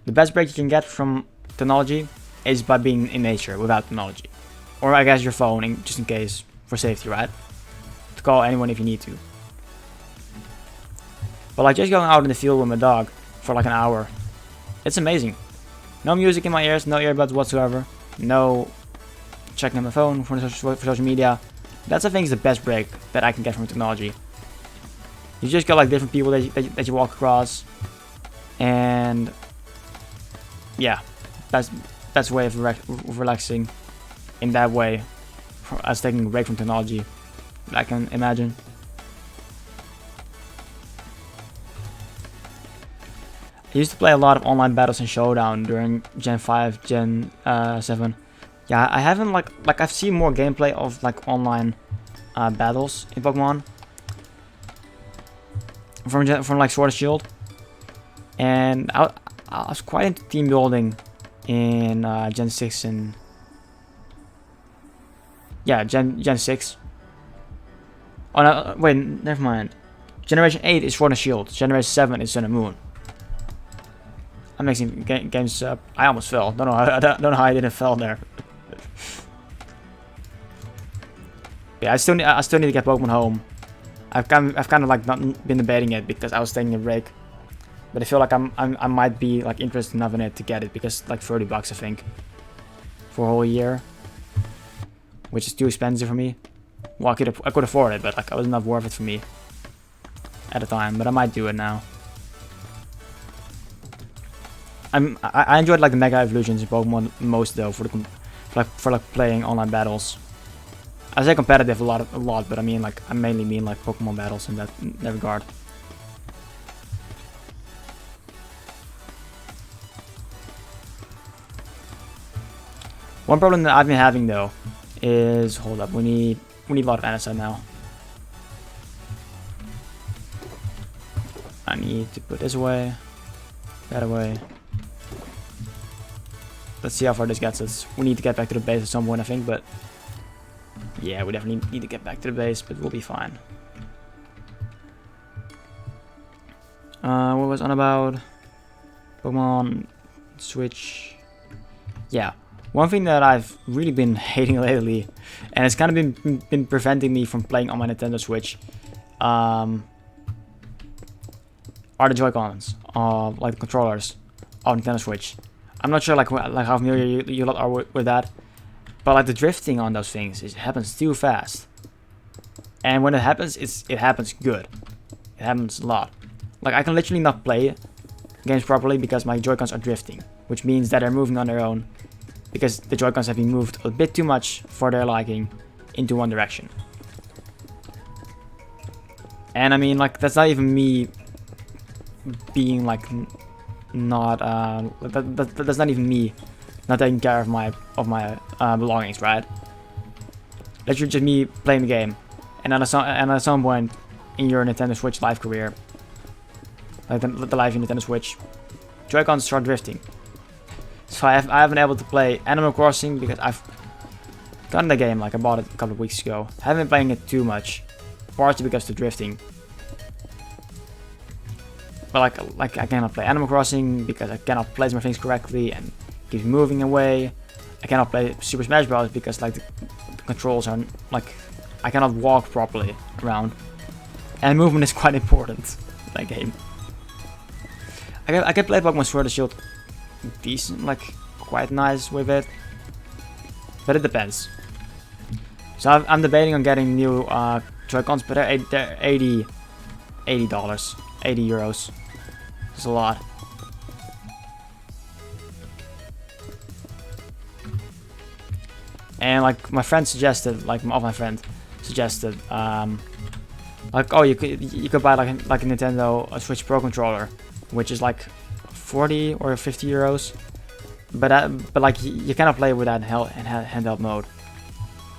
The best break you can get from technology is by being in nature without technology, or I guess your phone, just in case for safety, right? To call anyone if you need to. But like just going out in the field with my dog for like an hour, it's amazing. No music in my ears, no earbuds whatsoever, no checking on my phone for social media. That's I think is the best break that I can get from technology. You just got like different people that you walk across, and yeah, best way of relaxing in that way as taking a break from technology that I can imagine. I used to play a lot of online battles and Showdown during Gen 5, Gen 7. Yeah, I haven't like I've seen more gameplay of like online battles in Pokemon from like Sword and Shield, and I was quite into team building in Gen 6 and yeah, Gen 6. Oh no, wait, never mind. Generation 8 is Sword and Shield. Generation 7 is Sun and Moon. I'm mixing games up. I almost fell. Don't know how I didn't fall there. Yeah, I still need to get Pokemon Home. I've kind of like not been debating it because I was taking a break, but I feel like I might be like interested enough in it to get it because like $30 I think for a whole year, which is too expensive for me. Well, I could afford it, but like it was not worth it for me at the time. But I might do it now. I enjoyed like the Mega Evolutions in Pokemon most though for playing online battles. I say competitive a lot, but I mean like I mainly mean like Pokemon battles in that regard. One problem that I've been having though is, hold up, we need a lot of Anacite now. I need to put this away, that away. Let's see how far this gets us. We need to get back to the base at some point, I think, but yeah, we definitely need to get back to the base, but we'll be fine. What was on about? Pokemon Switch. Yeah, one thing that I've really been hating lately, and it's kind of been preventing me from playing on my Nintendo Switch, are the Joy-Cons, like the controllers of Nintendo Switch. I'm not sure like how familiar you lot are with that, but like the drifting on those things, it happens too fast. And when it happens, it happens good. It happens a lot. Like I can literally not play games properly because my Joy-Cons are drifting, which means that they're moving on their own because the Joy-Cons have been moved a bit too much for their liking into one direction. And I mean, like that's not even me being like not that's not even me not taking care of my belongings, right? That's just me playing the game, and at some point in your Nintendo Switch live career, like the live in Nintendo Switch, Joy-Cons start drifting. So I haven't been able to play Animal Crossing because I've gotten the game, like I bought it a couple of weeks ago. I haven't been playing it too much, partly because of the drifting. But like I cannot play Animal Crossing because I cannot place my things correctly and keeps moving away. I cannot play Super Smash Bros. Because like the controls are like I cannot walk properly around, and movement is quite important in that game. I can play Pokemon Sword and Shield decent, like quite nice with it, but it depends. So I'm debating on getting new Joy-Cons, but they're $80, €80. It's a lot. And like my friend suggested, like my friend suggested, like oh you could buy like a Nintendo Switch Pro controller, which is like 40 or 50 euros, but like you cannot play with that in handheld mode.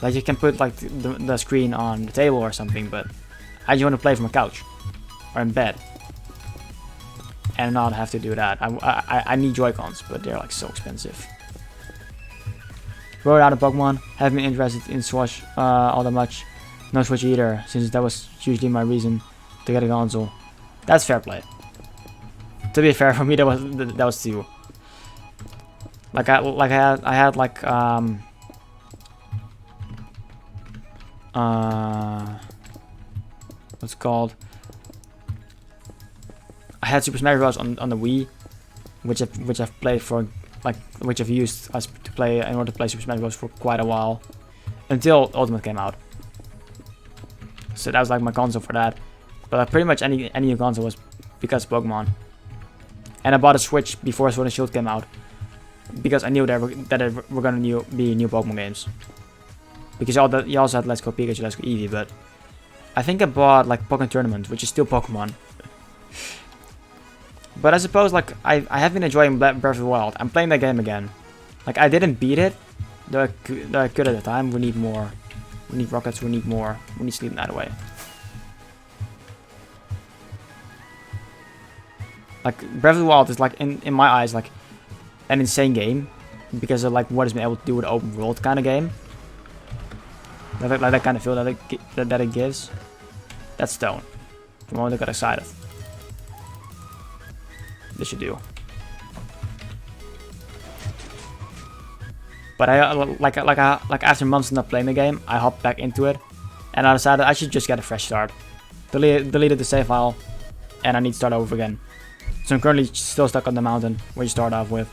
Like you can put like the screen on the table or something, but I just want to play from a couch or in bed and not have to do that. I need Joy-Cons, but they're like so expensive. Wrote out a Pokemon, haven't been interested in Switch all that much. No Switch either, since that was usually my reason to get a console. That's fair play. To be fair, for me that was two. Like I had like what's it called? I had Super Smash Bros on the Wii, which I've played for which I've used as to play in order to play Super Smash Bros for quite a while, until Ultimate came out. So that was like my console for that. But pretty much any new console was because of Pokemon. And I bought a Switch before Sword and Shield came out because I knew there were gonna be new Pokemon games. Because you also had Let's Go Pikachu, Let's Go Eevee, but I think I bought like Pokemon Tournament, which is still Pokemon. But I suppose like I have been enjoying Breath of the Wild. I'm playing that game again. Like I didn't beat it, though I could at the time. We need more. We need rockets. We need more. We need Sleep Night Away. Like Breath of the Wild is like in my eyes like an insane game because of like what it's been able to do with open world kind of game. Like that kind of feel that it gives. That's Stone. From the moment I got excited. This should do. But I like after months of not playing the game, I hopped back into it, and I decided I should just get a fresh start. Deleted the save file, and I need to start over again. So I'm currently still stuck on the mountain where you start off with.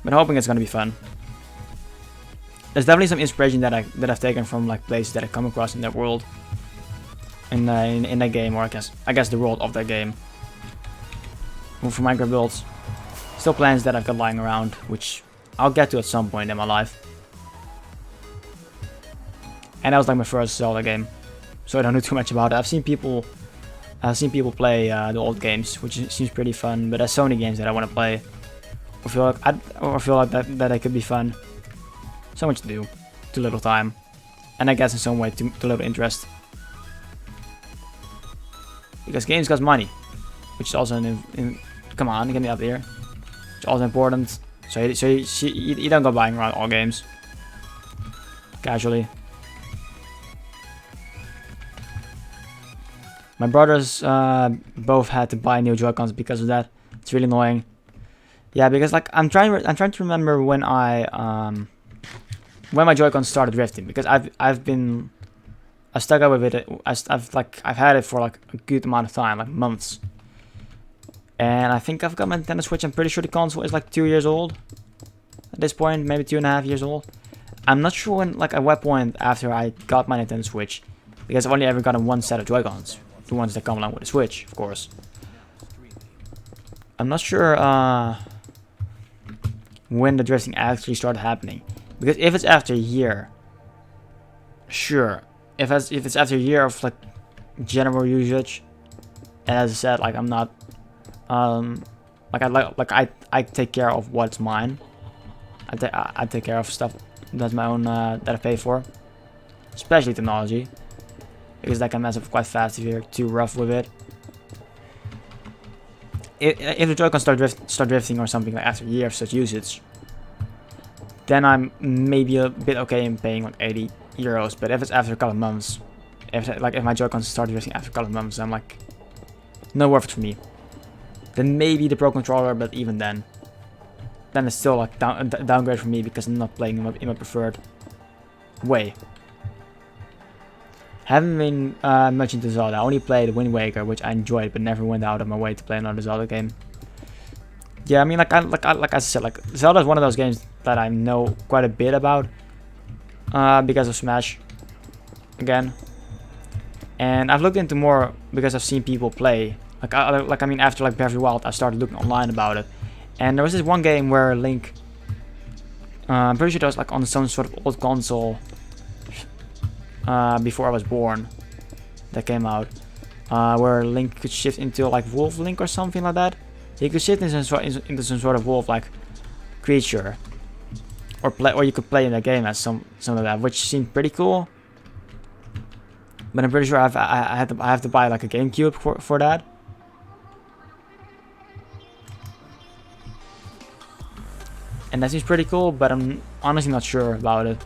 But hoping it's gonna be fun. there's definitely some inspiration that I've taken from like places that I come across in that world, in that game, or I guess the world of that game. For Minecraft builds, still plans that I've got lying around, which I'll get to at some point in my life. And that was like my first Zelda game, so I don't know too much about it. I've seen people play the old games, which seems pretty fun. But there's so many games that I want to play, or feel like that they could be fun. So much to do, too little time, and I guess in some way too little interest. Because games cost money, which is also come on, get me up here. It's also important. So you don't go buying around all games casually. My brothers both had to buy new Joy-Cons because of that. It's really annoying. Yeah, because like I'm trying to remember when my Joy-Cons started drifting, because I stuck up with it. I've had it for like a good amount of time, like months. And I think I've got my Nintendo Switch. I'm pretty sure the console is like 2 years old at this point, maybe 2.5 years old. I'm not sure when, like at what point after I got my Nintendo Switch, because I've only ever gotten one set of Joy-Cons, the ones that come along with the Switch, of course. I'm not sure when the drifting actually started happening, because if it's after a year, sure. If it's after a year of like general usage, and as I said, like I'm not I take care of what's mine. I take care of stuff that's my own that I pay for, especially technology, because that can mess up quite fast if you're too rough with it. If the Joy-Con start drifting or something like after a year of such usage, then I'm maybe a bit okay in paying like €80. But if it's after a couple of months, if my Joy-Cons start drifting after a couple of months, I'm like, not worth it for me. Then maybe the Pro Controller, but even then it's still like downgrade for me, because I'm not playing in my preferred way. Haven't been much into Zelda. I only played Wind Waker, which I enjoyed, but never went out of my way to play another Zelda game. Yeah, I mean, like I said, like Zelda is one of those games that I know quite a bit about because of Smash, again, and I've looked into more because I've seen people play. I mean, after like Breath of the Wild, I started looking online about it, and there was this one game where Link, I'm pretty sure that was like on some sort of old console before I was born, that came out, where Link could shift into like Wolf Link or something like that. He could shift into some sort of wolf-like creature, or you could play in the game as something like that, which seemed pretty cool. But I'm pretty sure I have to buy like a GameCube for that. And that seems pretty cool, but I'm honestly not sure about it.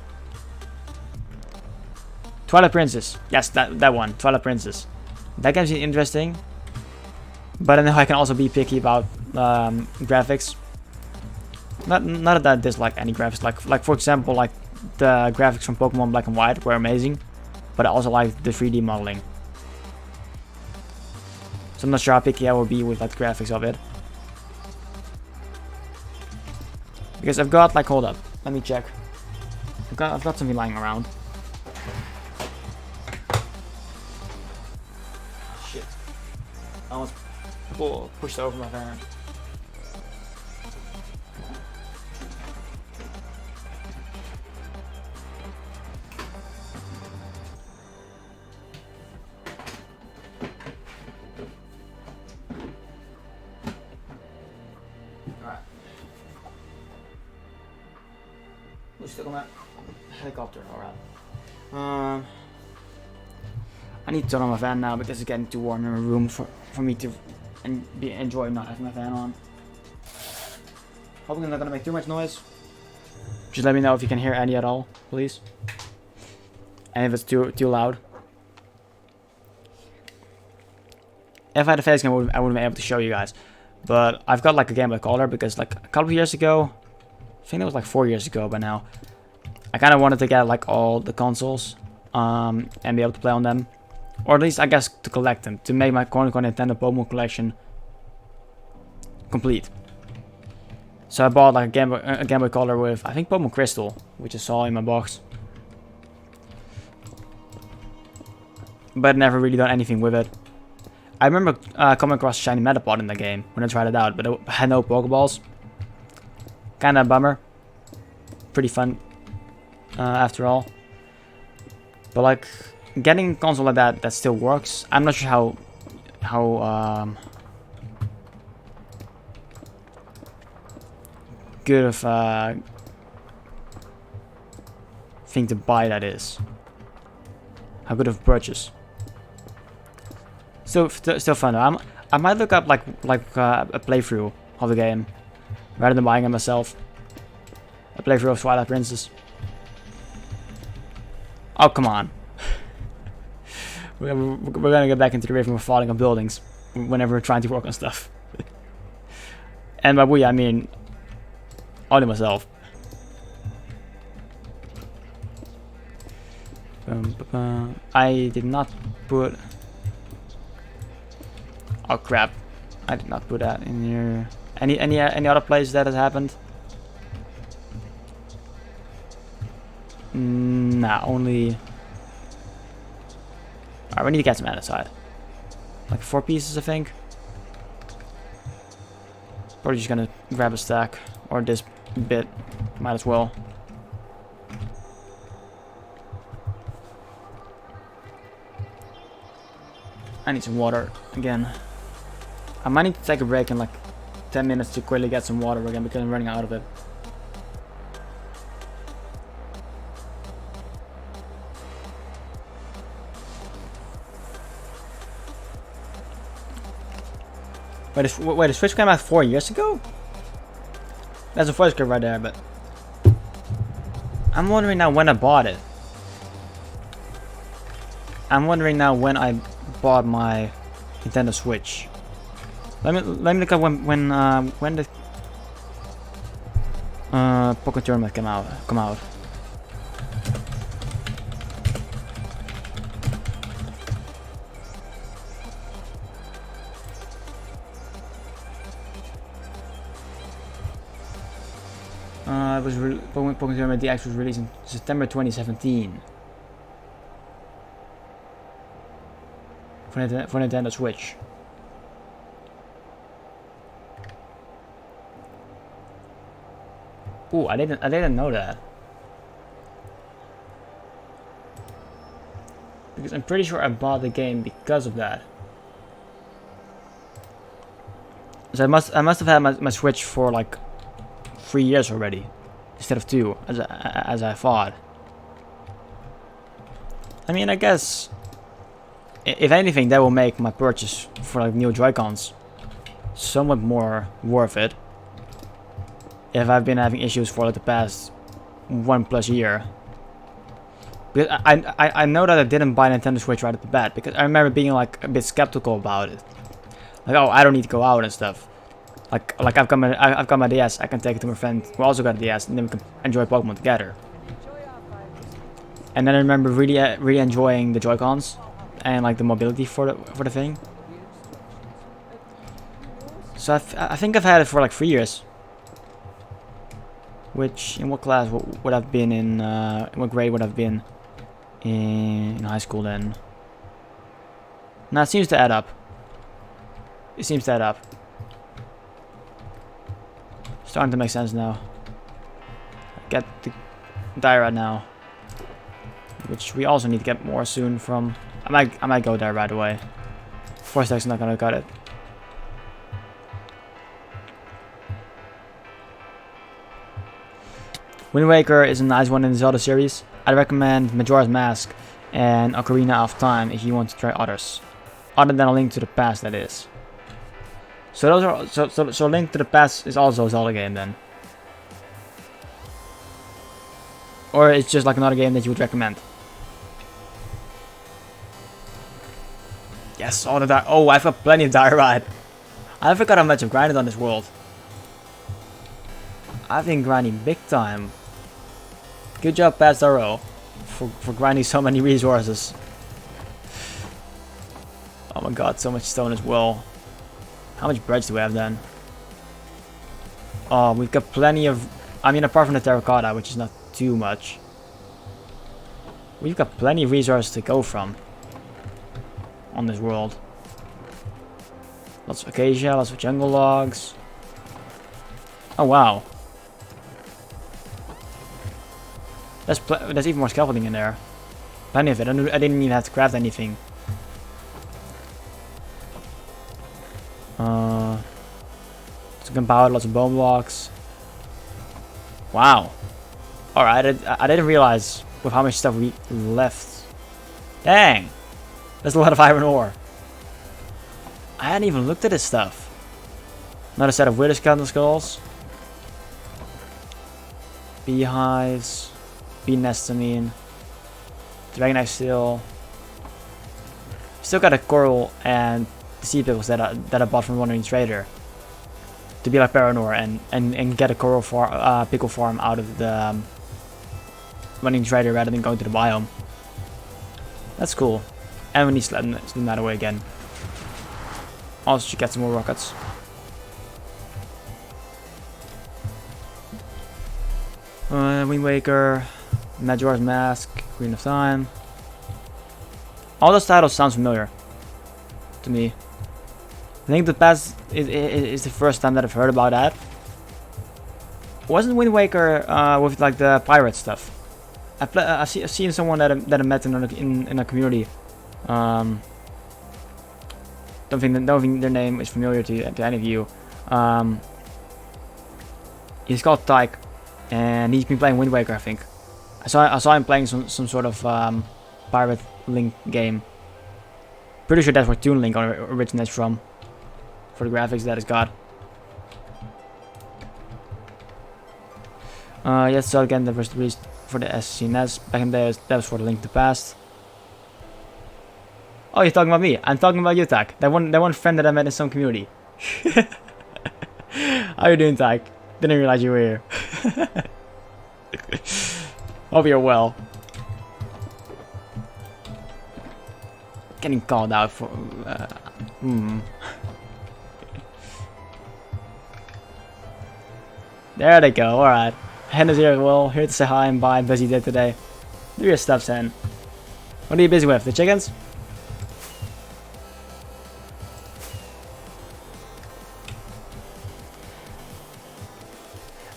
Twilight Princess. Yes, that one. Twilight Princess. That game seems interesting. But I know I can also be picky about graphics. Not that I dislike any graphics. Like for example, like the graphics from Pokemon Black and White were amazing. But I also like the 3D modeling. So I'm not sure how picky I will be with like graphics of it. Because I've got like, hold up, let me check. I've got something lying around. Shit. I almost pushed over my van. Stick on that helicopter, alright. I need to turn on my fan now because it's getting too warm in my room for me to enjoy not having my fan on. Hoping I'm not gonna make too much noise. Just let me know if you can hear any at all, please. And if it's too loud. If I had a face cam, I wouldn't be able to show you guys. But I've got like a Game Boy Color because like a couple of years ago, I think it was like 4 years ago by now, I kind of wanted to get like all the consoles and be able to play on them, or at least I guess to collect them, to make my quote-unquote Nintendo Pokemon collection complete. So I bought like a Game Boy Color with, I think, Pokemon Crystal, which I saw in my box. But never really done anything with it. I remember coming across Shiny Metapod in the game when I tried it out, but it had no Pokeballs. Kinda a bummer. Pretty fun, after all. But like, getting a console like that still works. I'm not sure how good of a thing to buy that is. How good of a purchase. Still fun though. I might look up like a playthrough of the game rather than buying it myself. A playthrough of Twilight Princess. Oh come on. We're gonna get back into the rhythm of falling on buildings whenever we're trying to work on stuff. And by we I mean only myself. I did not put. Oh crap! I did not put that in here. Any other place that has happened? Nah, only. Alright, we need to get some andesite. Like 4 pieces, I think. Probably just gonna grab a stack or this bit. Might as well. I need some water again. I might need to take a break in like 10 minutes to quickly get some water again because I'm running out of it. Wait, the Switch came out 4 years ago? That's a voice code right there, but I'm wondering now when I bought it. I'm wondering now when I bought my Nintendo Switch. Let me look up when the Pocket Tournament come out. It was Pokemon Tournament DX was released in September 2017 for Nintendo Switch. Ooh, I didn't know that. Because I'm pretty sure I bought the game because of that. So I must have had my Switch for like 3 years already, instead of 2, as I thought. I mean, I guess if anything, that will make my purchase for like new Joy-Cons somewhat more worth it. If I've been having issues for like the past 1+ year. Because I know that I didn't buy Nintendo Switch right at the bat, because I remember being like a bit skeptical about it. Like, oh, I don't need to go out and stuff. Like I've got my DS, I can take it to my friend who also got a DS, and then we can enjoy Pokemon together. And then I remember really enjoying the Joy-Cons and like the mobility for the thing. So I think I've had it for like 3 years. Which in what class would have been in what grade would have been in high school then? Now it seems to add up. It seems to add up. Starting to make sense now. Get the Diarrhea now, which we also need to get more soon from. I might go there right away. Force Deck's not gonna cut it. Wind Waker is a nice one in the Zelda series. I'd recommend Majora's Mask and Ocarina of Time if you want to try others, other than A Link to the Past, that is. So those are so Link to the Past is also a Zelda game then, or it's just like another game that you would recommend. Yes, all the oh, I've got plenty of Diarrhea. I forgot how much I've grinded on this world. I've been grinding big time. Good job, Past RO, for grinding so many resources. Oh my god, so much stone as well. How much breads do we have then? We've got plenty of... I mean, apart from the terracotta, which is not too much. We've got plenty of resources to go from. On this world. Lots of acacia, lots of jungle logs. Oh, wow. There's even more scaffolding in there. Plenty of it. I didn't even have to craft anything. Some gunpowder, lots of bone blocks. Wow. Alright, I didn't realize with how much stuff we left. Dang. There's a lot of iron ore. I hadn't even looked at this stuff. Another set of wither skeleton skulls. Beehives. Bee nests, I mean. Dragon egg still. Still got a coral and the sea pickles that I bought from Wandering Trader. To be like Paranor and get a coral pickle farm out of the Wandering Trader rather than going to the biome. That's cool. And we need to send that away again. Also should get some more rockets. Wind Waker, Majora's Mask, Green of Time. All those titles sounds familiar to me. I think the past is the first time that I've heard about that. Wasn't Wind Waker with like the pirate stuff? I've seen someone that I met in a community. Don't think their name is familiar to any of you. He's called Tyke, and he's been playing Wind Waker, I think. I saw him playing some sort of pirate Link game. Pretty sure that's where Toon Link originates from. For the graphics that it's got. Yes, so again, that was released for the SCNES. Back in there, that was for the Link to the Past. Oh, you're talking about me. I'm talking about you, Tak. That one friend that I met in some community. How you doing, Tak? Didn't realize you were here. Hope you're well. Getting called out for... There they go, alright. Hen is here as well, here to say hi and bye. Busy day today. Do your stuff, Hen. What are you busy with? The chickens?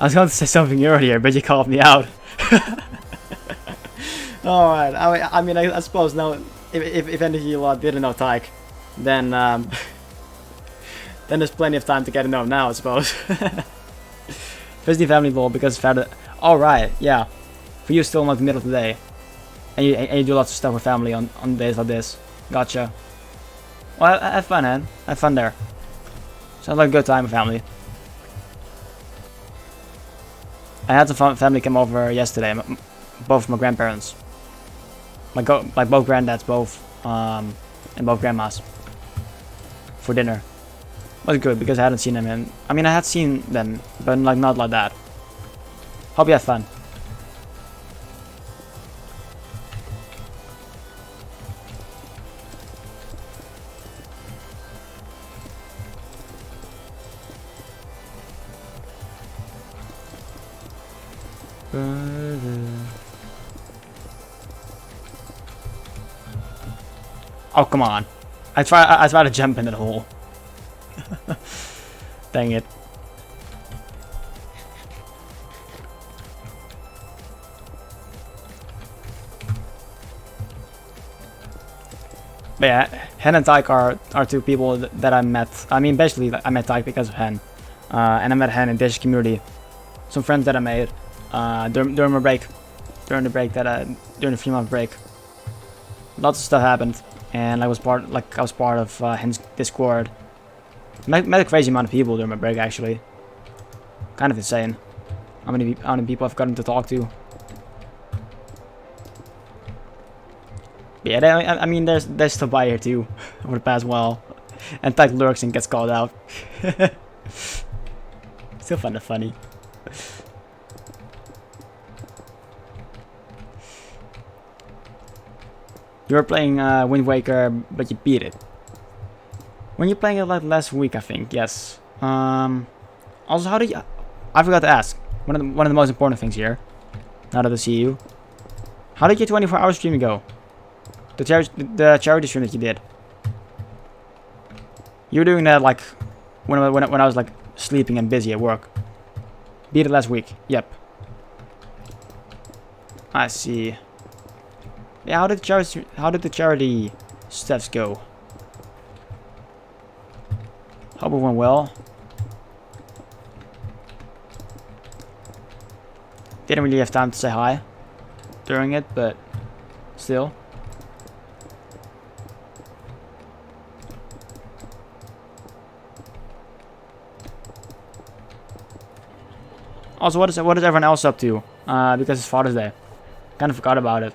I was going to say something earlier, but you called me out. Alright, I mean, I suppose now, if any of you didn't know Tyke, then then there's plenty of time to get to know him now, I suppose. Visiting family ball because father. Alright, yeah. For you, still not the middle of the day. And you do lots of stuff with family on days like this. Gotcha. Well, have fun, man. Have fun there. Sounds like a good time with family. I had some family come over yesterday. Both my grandparents. Like both granddads, and both grandmas. For dinner. Was good because I hadn't seen them in. I mean, I had seen them, but like not like that. Hope you had fun. Oh, come on. I try to jump in that hole. Dang it. But yeah, Hen and Tyke are two people that I met. I mean, basically, I met Tyke because of Hen. And I met Hen in this community. Some friends that I made during my break. During the 3-month break. Lots of stuff happened. And I was part of Hen's Discord. Met a crazy amount of people during my break, actually. Kind of insane. How many people I've gotten to talk to. But yeah, I mean, there's still by here too over the past while, and Tyke lurks and gets called out. Still find it funny. You were playing Wind Waker, but you beat it. When you're playing it like last week, I think. Yes. Also, I forgot to ask. One of the most important things here. Now that I see you. How did your 24-hour stream go? The charity stream that you did. You were doing that like when I was like sleeping and busy at work. Beat it last week. Yep. I see. Yeah, how did the charity stuffs go? Hope it went well. Didn't really have time to say hi during it, but still. Also, what is everyone else up to? Because it's Father's Day. Kind of forgot about it.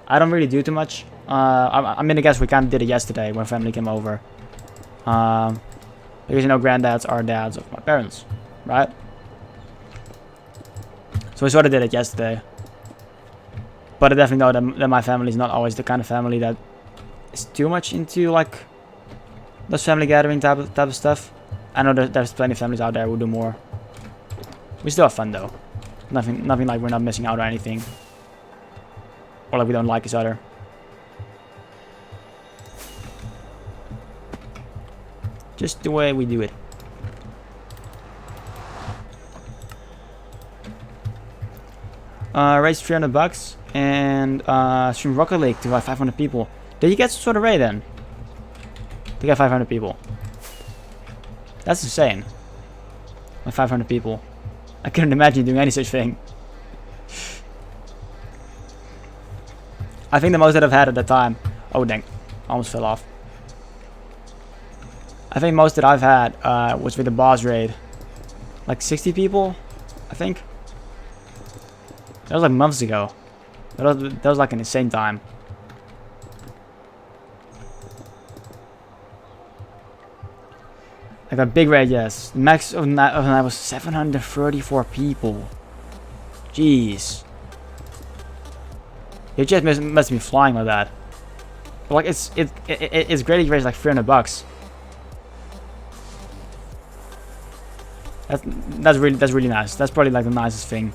I don't really do too much. I mean, I guess we kind of did it yesterday when family came over. Because, you know, granddads are dads of my parents, right? So we sort of did it yesterday. But I definitely know that my family is not always the kind of family that is too much into, like, those family gathering type of stuff. I know there's plenty of families out there who do more. We still have fun, though. Nothing like we're not missing out on anything. Or like we don't like each other. Just the way we do it. Raised $300 and stream Rocket League to like 500 people. Did you get some sort of raid then? To get 500 people. That's insane. Like 500 people. I couldn't imagine doing any such thing. I think the most that I've had at the time. Oh dang, almost fell off. I think most that I've had was with the boss raid. Like 60 people, I think. That was like months ago. That was like an insane time. Like a big raid, yes. The max of that was 734 people. Jeez. It just must be flying like that. But like it's great to raise like $300. That's really nice. That's probably like the nicest thing.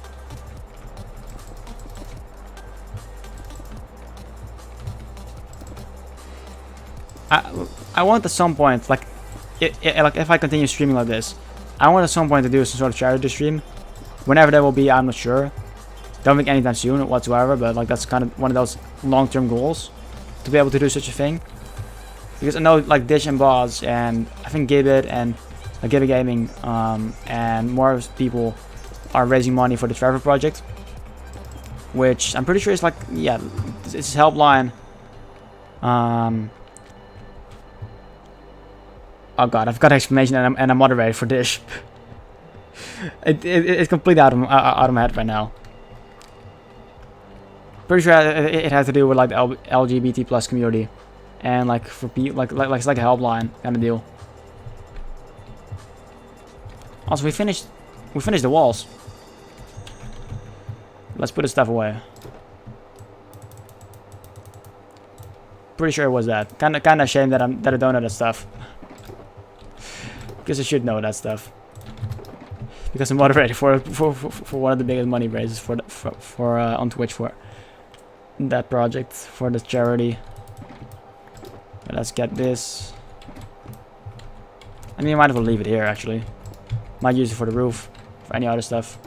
I want at some point, like, like if I continue streaming like this, I want at some point to do some sort of charity stream. Whenever that will be, I'm not sure. Don't think anytime soon whatsoever, but like that's kind of one of those long-term goals to be able to do such a thing. Because I know like Dish and Boz and I think Gibbet and Gibbet Gaming and more people are raising money for the Trevor project, which I'm pretty sure is like, yeah, it's a helpline. Oh god, I've got an explanation and a moderator for Dish. It's completely out of my head right now. Pretty sure it has to do with like the LGBT plus community, and like for people like it's like a helpline kind of deal. Also, we finished the walls. Let's put the stuff away. Pretty sure it was that. Kind of ashamed that I don't know that stuff. Because I should know that stuff. Because I'm moderator for one of the biggest money raises for on Twitch for that project, for the charity. But let's get this. I mean, I might as well leave it here actually. Might use it for the roof, for any other stuff.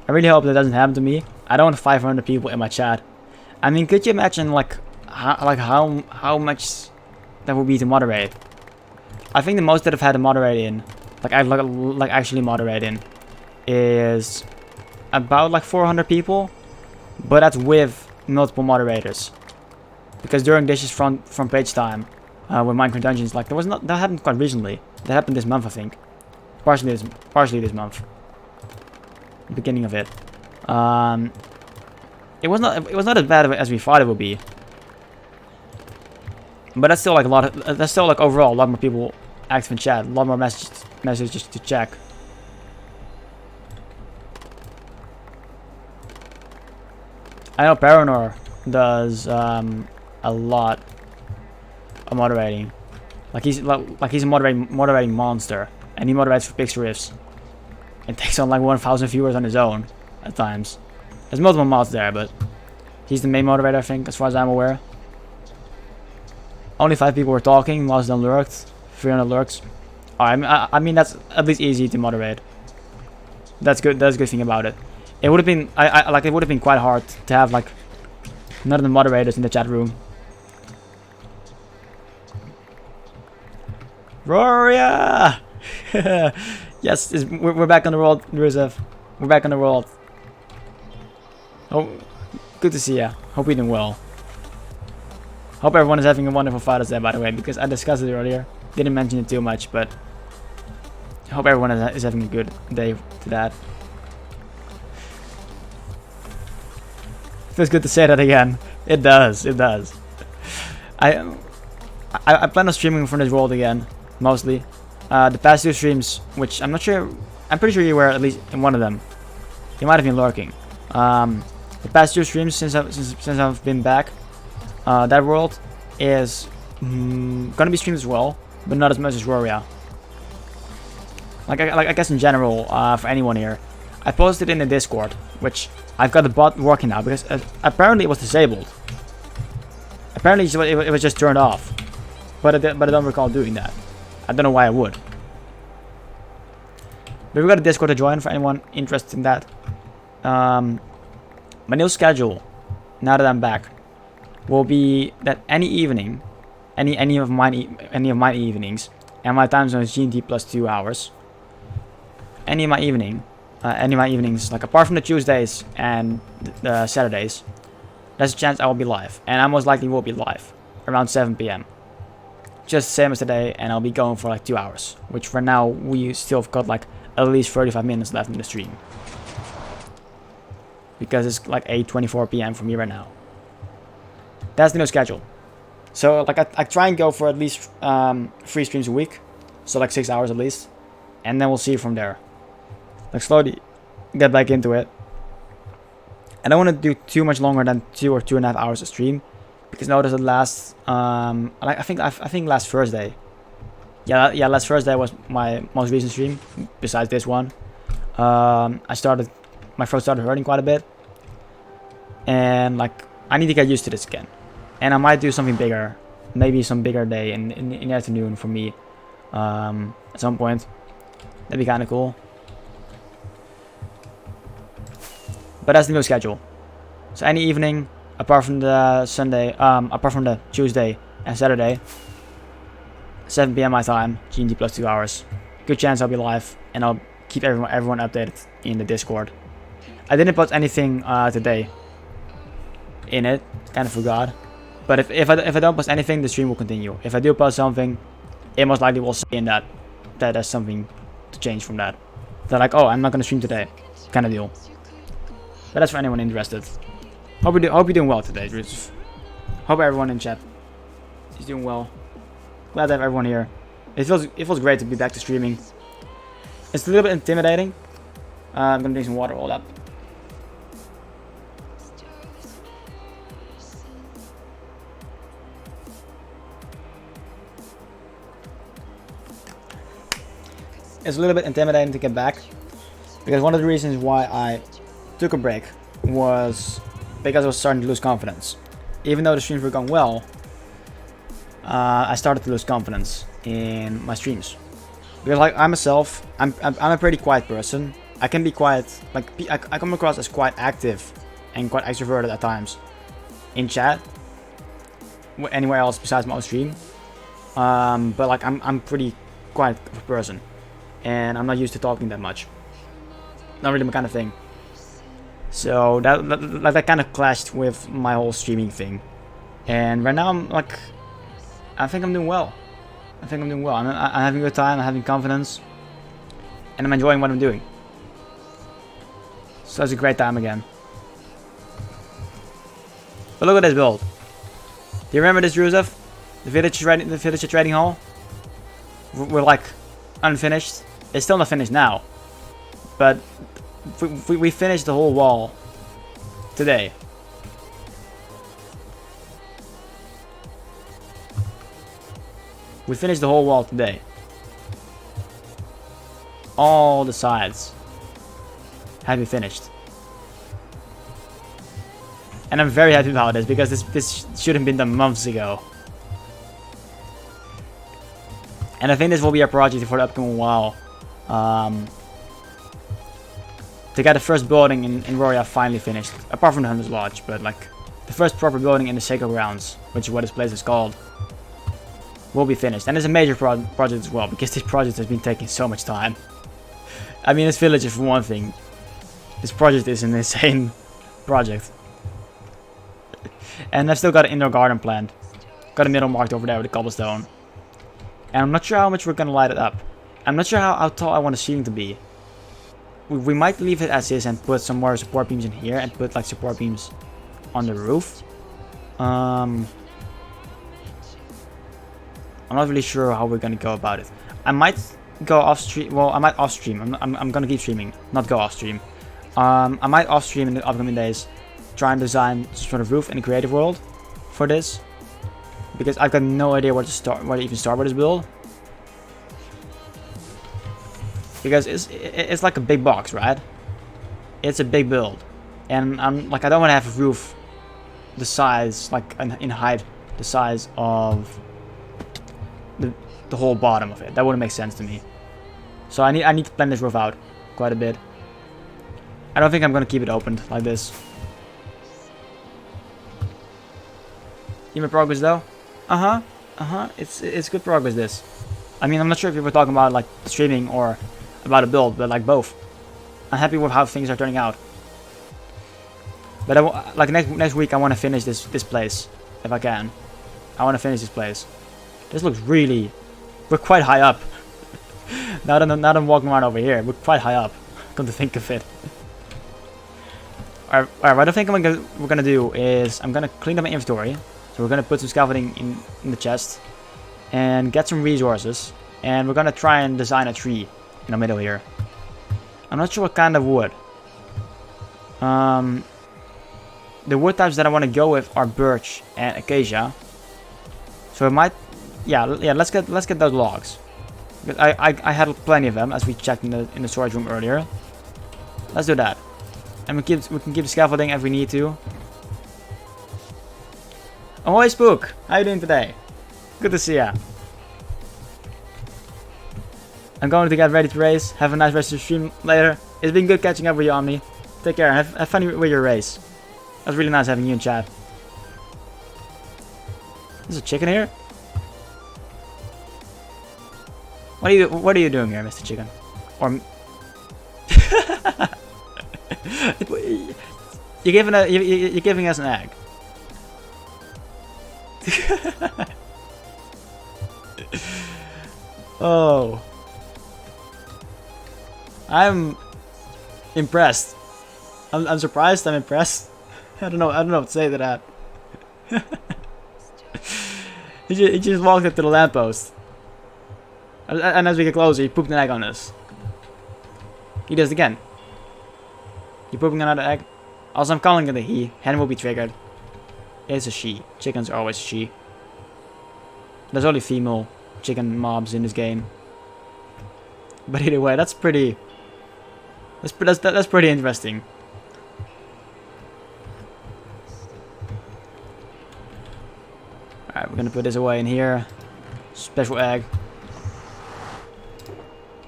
I really hope that doesn't happen to me. I don't want 500 people in my chat. I mean, could you imagine like how much that would be to moderate? I think the most that I've had to moderate in, like actually moderate in, is about like 400 people, but that's with multiple moderators. Because during Dish's front page time, with Minecraft Dungeons, like that happened quite recently. That happened this month, I think. Partially this month. The beginning of it. It was not as bad as we thought it would be. But that's still like that's still like overall a lot more people active in chat, a lot more messages to check. I know Paranor does a lot of moderating. Like he's a moderating monster, and he moderates for Pixel Riffs. And takes on like 1,000 viewers on his own at times. There's multiple mods there, but he's the main moderator, I think, as far as I'm aware. Only 5 people were talking, most of them lurked, 300 lurks. Oh, I mean that's at least easy to moderate. That's good. That's a good thing about it. It would have been it would have been quite hard to have like none of the moderators in the chat room. Roria! Yes, we're back on the world, Rusev. We're back on the world. Oh, good to see ya. Hope you're doing well. Hope everyone is having a wonderful Father's Day, by the way, because I discussed it earlier. Didn't mention it too much, but I hope everyone is having a good day to that. Feels good to say that again. It does. It does. I plan on streaming from this world again, mostly. The past 2 streams, which I'm pretty sure you were at least in one of them. You might have been lurking. The past 2 streams since I've been back, that world is gonna be streamed as well, but not as much as Roria. I guess in general, for anyone here, I posted in the Discord, which I've got the bot working now because apparently it was disabled. Apparently it was just turned off, but I don't recall doing that. I don't know why I would. But we've got a Discord to join for anyone interested in that. My new schedule, now that I'm back, will be that any evening, any of my evenings, and my time zone is GMT plus 2 hours. Any of my evenings, like apart from the Tuesdays and the Saturdays, there's a chance I will be live, and I most likely will be live around 7 PM. Just the same as today, and I'll be going for like 2 hours, which for now we still have got like at least 35 minutes left in the stream, because it's like 8:24 PM for me right now. That's the new schedule. So like I try and go for at least 3 streams a week, so like 6 hours at least, and then we'll see from there. Like slowly get back into it. I don't want to do too much longer than 2 or 2.5 hours a stream, because notice that last I think last Thursday. Yeah, last Thursday was my most recent stream besides this one. My throat started hurting quite a bit, and like I need to get used to this again. And I might do something bigger, maybe some bigger day in the afternoon for me at some point. That'd be kind of cool. But that's the new schedule. So any evening, apart from the Tuesday and Saturday, 7 PM my time, GMT plus 2 hours. Good chance I'll be live, and I'll keep everyone updated in the Discord. I didn't post anything today in it, kind of forgot. But if I don't post anything, the stream will continue. If I do post something, it most likely will say in that there's something to change from that. They're like, oh, I'm not gonna stream today, kind of deal. But that's for anyone interested. Hope you're doing well today, Ruth. Hope everyone in chat is doing well. Glad to have everyone here. It feels great to be back to streaming. It's a little bit intimidating. I'm gonna drink some water. Hold up. It's a little bit intimidating to get back, because one of the reasons why I took a break was because I was starting to lose confidence. Even though the streams were going well, I started to lose confidence in my streams, because like I'm a pretty quiet person. I can be quiet, like I come across as quite active and quite extroverted at times in chat, anywhere else besides my own stream. But like I'm pretty quiet of a person, and I'm not used to talking that much. Not really my kind of thing. So that kind of clashed with my whole streaming thing. And right now I think I'm doing well. I'm having a good time, I'm having confidence, and I'm enjoying what I'm doing. So it's a great time again. But look at this build. Do you remember this, Rusev? The village trading hall? We're like unfinished. It's still not finished now, but we finished the whole wall today. We finished the whole wall today. All the sides have been finished. And I'm very happy about this because this should have been done months ago. And I think this will be a project for the upcoming while. To get the first building in Roya finally finished. Apart from the Hunter's Lodge, but like the first proper building in the Sacred Grounds, which is what this place is called, will be finished. And it's a major project as well, because this project has been taking so much time. I mean, this village is for one thing. This project is an insane project. And I've still got an indoor garden planned. Got a middle marked over there with the cobblestone. And I'm not sure how much we're gonna light it up. I'm not sure how tall I want the ceiling to be. We might leave it as is and put some more support beams in here and put like support beams on the roof. I'm not really sure how we're gonna go about it. I might go off stream. Well, I might off stream. I'm gonna keep streaming, not go off stream. I might off stream in the upcoming days, try and design some sort of roof in the creative world for this, because I've got no idea where to even start with this build. Because it's like a big box, right? It's a big build, and I don't want to have a roof the size, like in height, the size of the whole bottom of it. That wouldn't make sense to me. So I need to plan this roof out quite a bit. I don't think I'm gonna keep it opened like this. You made progress though? It's good progress. This. I mean, I'm not sure if you were talking about like streaming or about a build, but like both. I'm happy with how things are turning out. But like next week, I want to finish this place if I can. I want to finish this place. This looks really. We're quite high up. now that I'm walking around over here, we're quite high up. Come to think of it. Alright, what I think we're gonna do is I'm gonna clean up my inventory. So we're gonna put some scaffolding in the chest and get some resources, and we're gonna try and design a tree in the middle here. I'm not sure what kind of wood. The wood types that I want to go with are birch and acacia. So it might, yeah. Let's get those logs. Because I had plenty of them as we checked in the storage room earlier. Let's do that, and we can keep scaffolding if we need to. Ahoy, Spook! How you doing today? Good to see ya. I'm going to get ready to race. Have a nice rest of the stream later. It's been good catching up with you, Omni. Take care. Have fun with your race. That's really nice having you in chat. There's a chicken here? What are you doing here, Mr. Chicken? Or you're giving us an egg. Oh. I'm impressed. I'm surprised. I'm impressed. I don't know what to say to that. he just walked up to the lamppost, and as we get closer, he pooped an egg on us. He does it again. You pooping another egg? Also, I'm calling it a he. Hen will be triggered. It's a she. Chickens are always she. There's only female chicken mobs in this game. But either way, that's pretty. That's pretty interesting. Alright, we're gonna put this away in here. Special egg.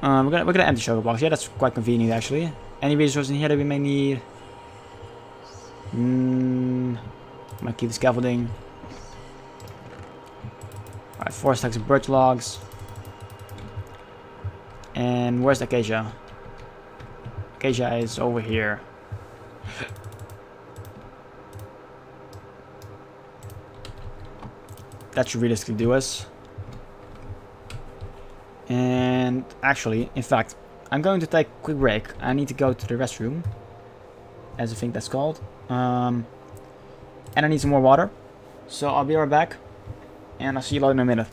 We're gonna empty sugar box. Yeah, that's quite convenient actually. Any resources in here that we may need? Might keep the scaffolding. Alright, 4 stacks of birch logs. And where's the acacia? Acacia is over here. That should realistically do us. And actually, in fact, I'm going to take a quick break. I need to go to the restroom, as I think that's called. And I need some more water. So I'll be right back. And I'll see you later in a minute.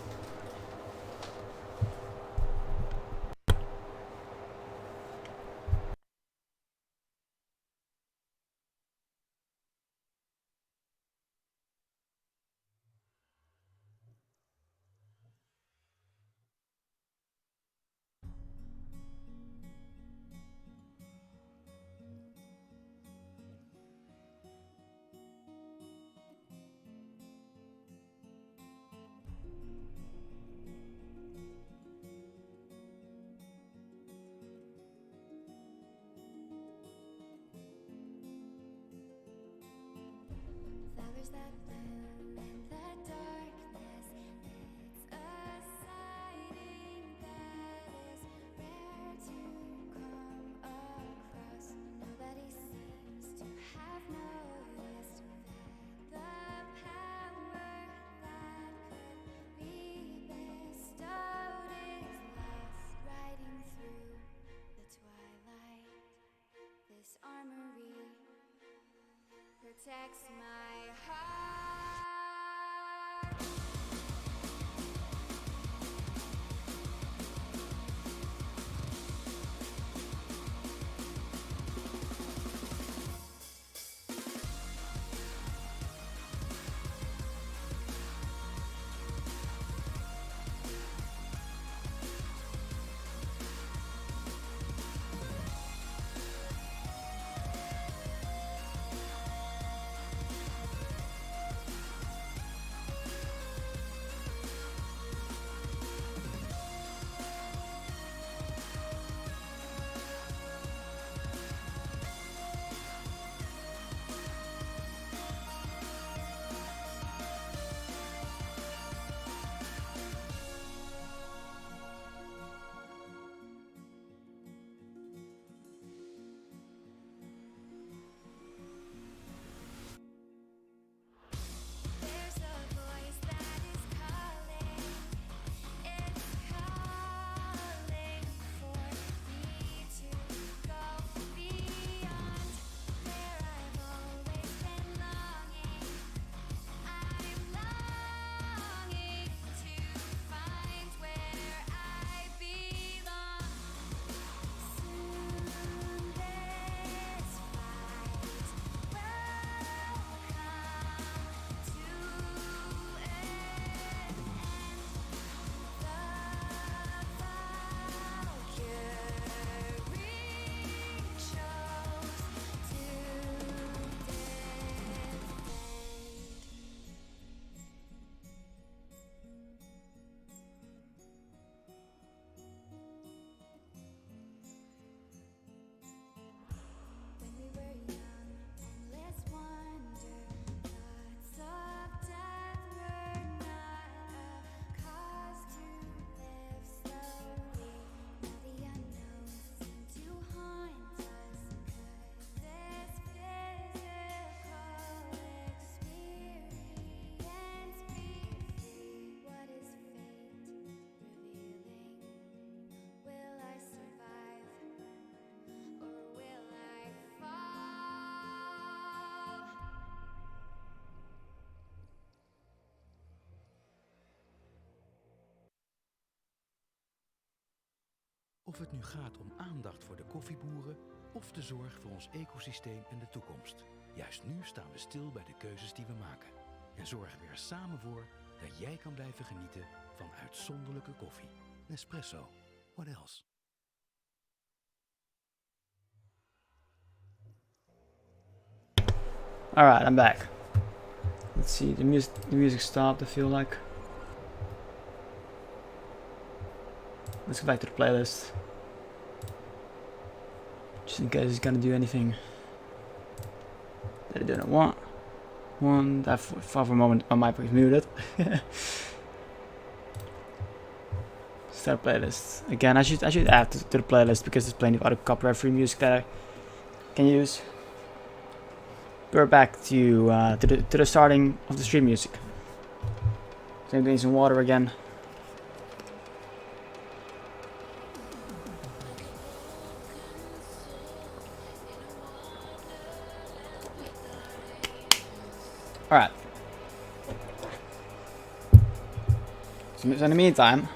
protects my heart. There's a voice that is calling. It's calling for me to go beyond where I've always been longing. I'm longing to find where I belong. Soon this fight will come to an end. The Valkyrie chose to When we were young, endless wonder, thoughts of death were not a cause to live slowly. Now the unknown seemed to haunt us. Could this physical experience be free? What is fate revealing? Will I survive? Or will I fall? Of het nu gaat om aandacht voor de koffieboeren of de zorg voor ons ecosysteem en de toekomst. Juist nu staan we stil bij de keuzes die we maken. En zorgen we er samen voor dat jij kan blijven genieten van uitzonderlijke koffie. Nespresso. What else? Alright, I'm back. Let's see, the music stopped, I feel like. Let's go back to the playlist. Just in case it's gonna do anything that I didn't want. That for a moment my mic was muted. Start playlist. Again, I should add to the playlist because there's plenty of other copyright-free music that I can use. We're back to the starting of the stream music. So I'm getting some water again. Alright. So in the meantime,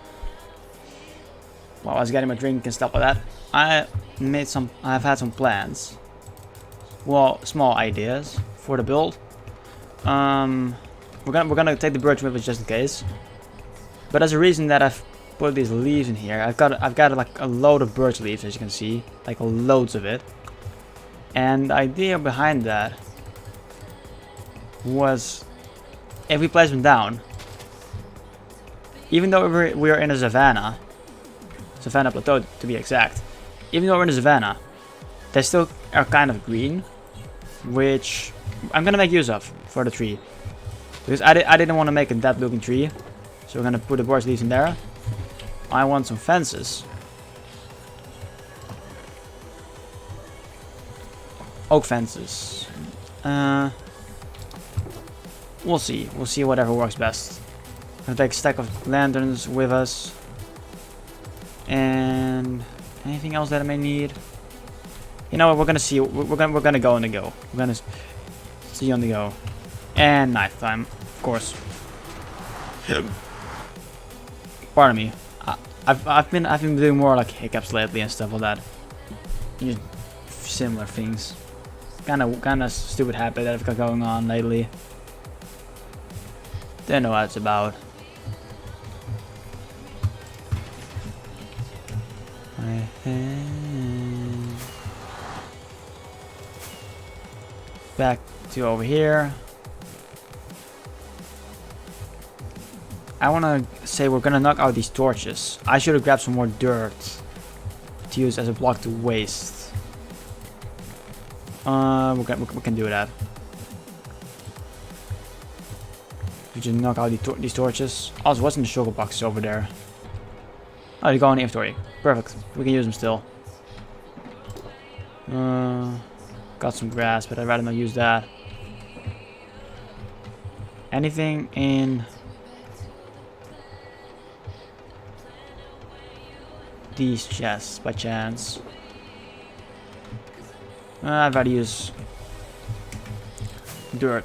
while I was getting my drink and stuff like that, I've had some plans. Well, small ideas for the build. We're gonna take the birch with us just in case. But there's a reason that I've put these leaves in here. I've got like a load of birch leaves, as you can see, like loads of it. And the idea behind that was, if we place them down, even though we're in a savannah plateau to be exact, even though we're in a savannah, they still are kind of green, which I'm gonna make use of for the tree, because I didn't want to make a dead looking tree, so we're gonna put the birch leaves in there. I want some fences, oak fences. We'll see whatever works best. I'll take a stack of lanterns with us, and anything else that I may need. You know what? We're gonna see. We're gonna go on the go. See you on the go. And nighttime, of course. Pardon me. I've been doing more like hiccups lately and stuff like that. Just similar things. Kind of stupid habit that I've got going on lately. Don't know what it's about. Back to over here. I want to say we're gonna knock out these torches. I should have grabbed some more dirt to use as a block to waste. We can do that. We just knock out these torches. Also, what's in the sugar boxes over there? Oh, you go in the inventory. Perfect. We can use them still. Got some grass, but I'd rather not use that. Anything in these chests by chance? I'd rather use dirt.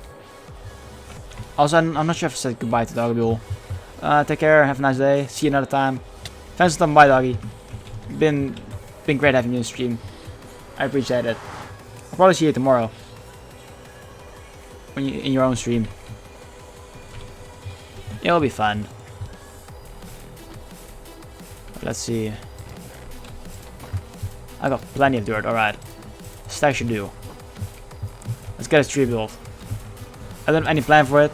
Also, I'm not sure if I said goodbye to Doggy Bull. Take care, have a nice day, see you another time. Thanks for stopping by, Doggy. Been great having you in stream. I appreciate it. I'll probably see you tomorrow. When you in your own stream. It'll be fun. Let's see. I got plenty of dirt, alright. Stack should do. Let's get a tree built. I don't have any plan for it.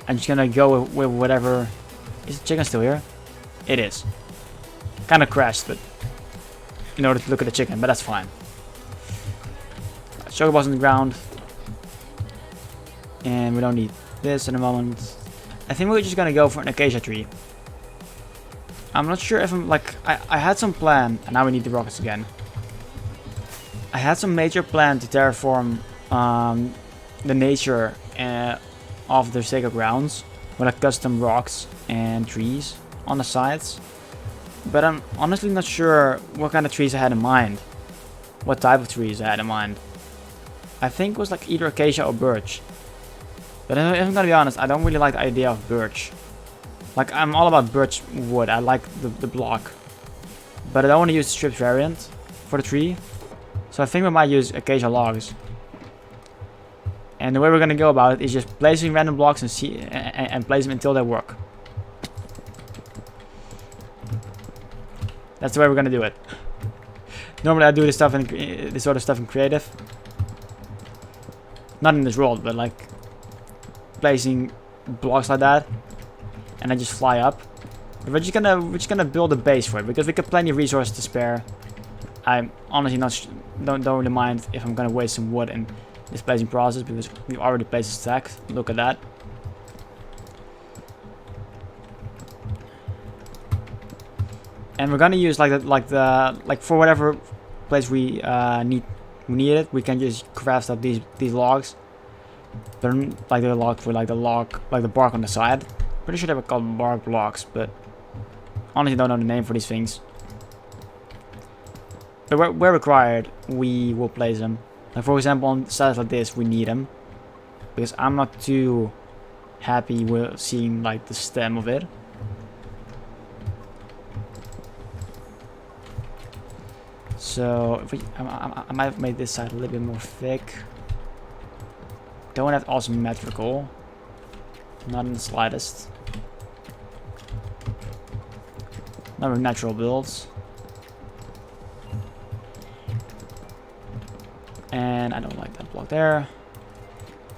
I'm just gonna go with whatever. Is the chicken still here? It is. Kinda crashed, but in order to look at the chicken, but that's fine. Sugar box on the ground. And we don't need this in a moment. I think we're just gonna go for an acacia tree. I'm not sure if I'm like I had some plan, and now we need the rockets again. I had some major plan to terraform the nature of the sacred grounds with like custom rocks and trees on the sides. But I'm honestly not sure what kind of trees I had in mind. What type of trees I had in mind. I think it was like either acacia or birch. But if I'm gonna be honest, I don't really like the idea of birch. Like, I'm all about birch wood. I like the block. But I don't want to use the stripped variant for the tree. So I think we might use acacia logs. And the way we're gonna go about it is just placing random blocks and place them until they work. That's the way we're gonna do it. Normally I do this sort of stuff in creative. Not in this world, but like placing blocks like that. And I just fly up. But we're just gonna build a base for it because we got plenty of resources to spare. I'm honestly don't really mind if I'm gonna waste some wood in this placing process because we've already placed a stack. Look at that. And we're gonna use like for whatever place we need it. We can just craft up these logs. They're like the log for like the bark on the side. Pretty sure they were called bark blocks, but honestly don't know the name for these things. But where required, we will place them. Like for example, on sides like this, we need them because I'm not too happy with seeing like the stem of it. So if I might have made this side a little bit more thick. Don't have asymmetrical. Not in the slightest. Not with natural builds. And I don't like that block there.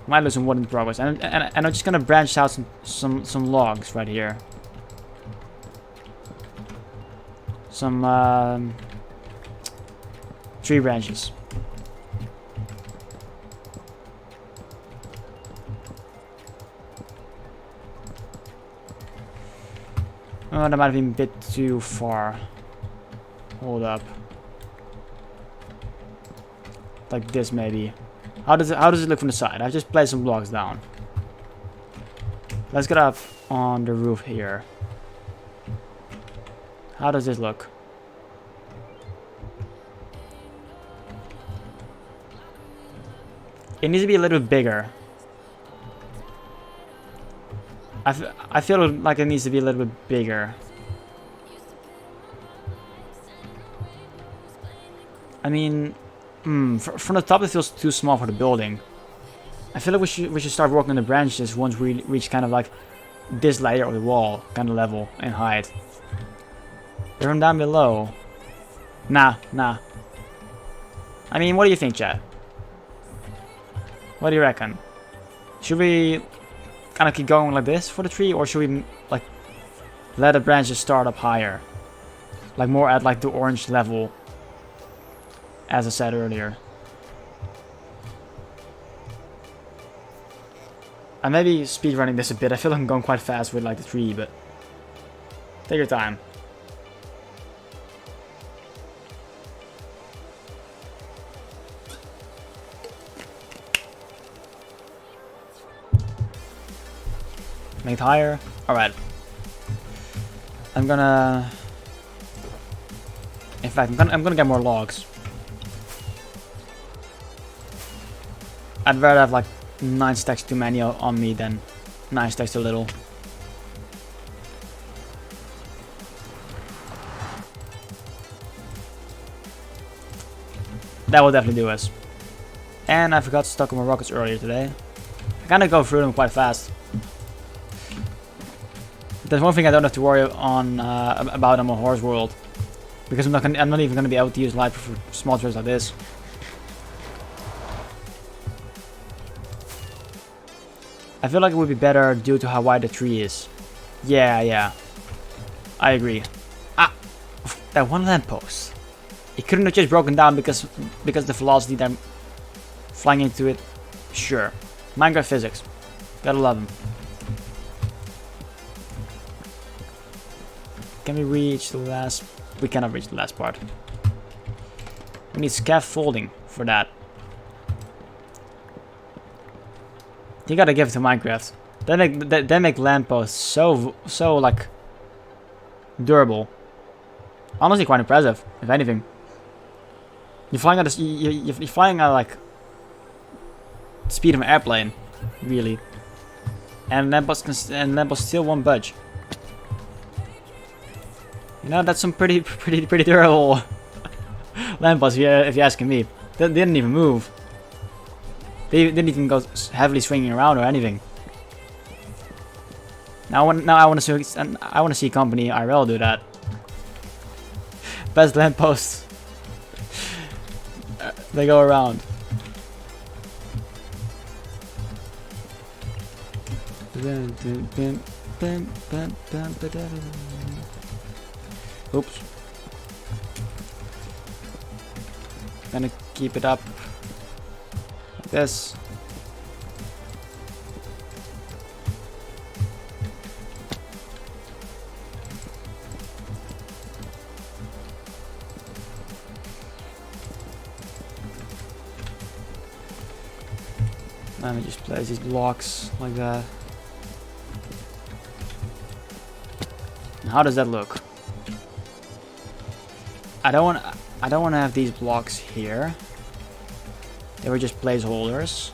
Might lose some wood in progress. And I'm just gonna branch out some logs right here. Some tree branches. Oh, that might have been a bit too far. Hold up. Like this maybe. How does it look from the side? I've just placed some blocks down. Let's get up on the roof here. How does this look? It needs to be a little bit bigger. I feel like it needs to be a little bit bigger. I mean, from the top it feels too small for the building. I feel like we should start working on the branches once we reach kind of like this layer of the wall, kind of level in height. But from down below, nah. I mean, what do you think, chat? What do you reckon? Should we kind of keep going like this for the tree, or should we like let the branches start up higher, like more at like the orange level, as I said earlier? I may be speedrunning this a bit. I feel like I'm going quite fast with like the tree, but take your time. Make it higher. Alright. I'm gonna... In fact, I'm gonna get more logs. I'd rather have like 9 stacks too many on me than 9 stacks too little. That will definitely do us. And I forgot to stock on my rockets earlier today. I kinda go through them quite fast. There's one thing I don't have to worry on about on my horse world, because I'm not even gonna be able to use light for small trails like this. I feel like it would be better due to how wide the tree is. Yeah. I agree. Ah, that one lamppost. It couldn't have just broken down because the velocity that I'm flying into it. Sure, Minecraft physics. Gotta love them. Can we reach the last? We cannot reach the last part. We need scaffolding for that. You gotta give it to Minecraft. They make lampposts so like durable. Honestly, quite impressive. If anything, you're flying at you're flying at like speed of an airplane, really. And lampposts still won't budge. You know, that's some pretty durable lampposts if you're asking me. They didn't even move. They didn't even go heavily swinging around or anything. Now I want to see company IRL do that. Best lampposts. They go around. Oops. Gonna keep it up like this. Let me just place these blocks like that. How does that look? I don't want to have these blocks here. They were just placeholders,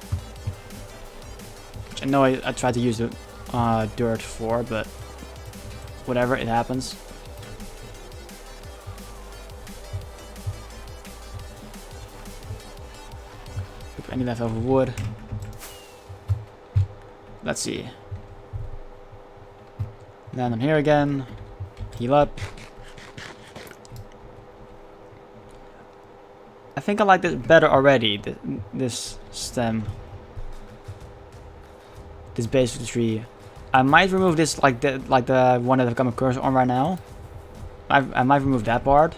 which I know I tried to use the dirt for, but whatever, it happens. If any leftover wood. Let's see. Then I'm here again. Heal up. I think I like this better already. This stem, this base of the tree. I might remove this like the one that I've got my cursor on right now. I might remove that part.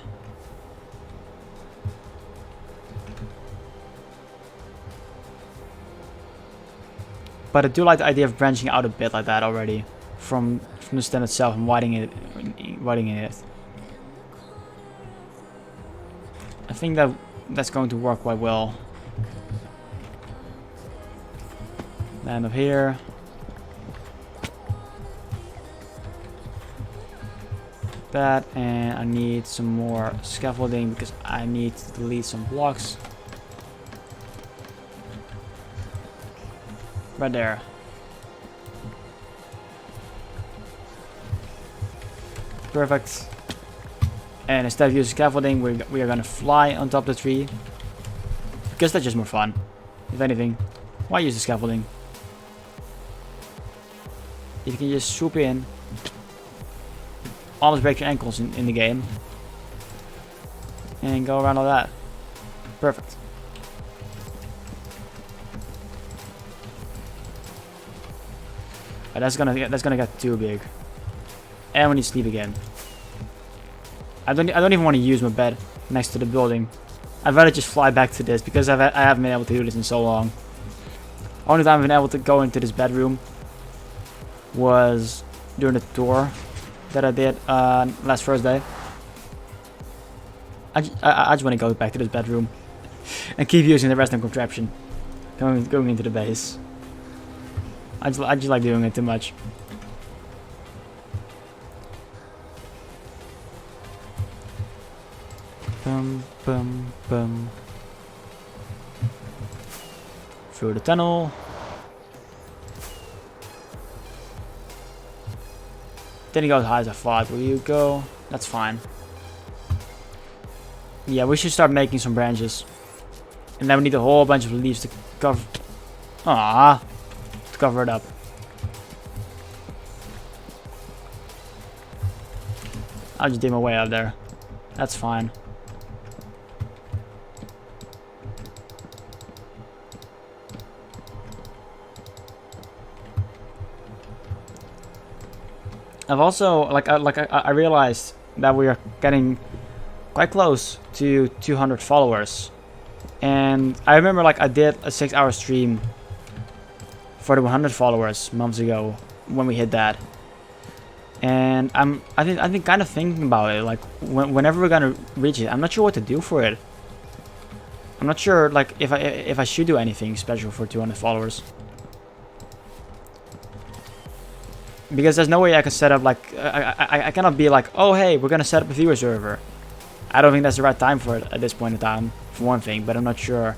But I do like the idea of branching out a bit like that already, from the stem itself and widening it. I think that's going to work quite well. Land up here. That, and I need some more scaffolding because I need to delete some blocks. Right there. Perfect. And instead of using scaffolding, we are gonna fly on top of the tree. Because that's just more fun. If anything. Why use the scaffolding? You can just swoop in. Almost break your ankles in the game. And go around all that. Perfect. That's gonna get too big. And we need to sleep again. I don't even want to use my bed next to the building. I'd rather just fly back to this because I haven't been able to do this in so long. Only time I've been able to go into this bedroom was during the tour that I did last Thursday. I just want to go back to this bedroom and keep using the resting contraption going into the base. I just like doing it too much. Bum, bum, bum. Through the tunnel. Didn't go as high as I thought. Will you go? That's fine. Yeah, we should start making some branches. And then we need a whole bunch of leaves to cover. Ah, to cover it up. I'll just dig my way out there. That's fine. I've also I realized that we are getting quite close to 200 followers, and I remember like I did a 6-hour stream for the 100 followers months ago when we hit that, and I think kind of thinking about it, like whenever we're gonna reach it, I'm not sure what to do for it. I'm not sure like if I should do anything special for 200 followers. Because there's no way I can set up like I cannot be like, oh hey, we're gonna set up a viewer server. I don't think that's the right time for it at this point in time, for one thing. But I'm not sure.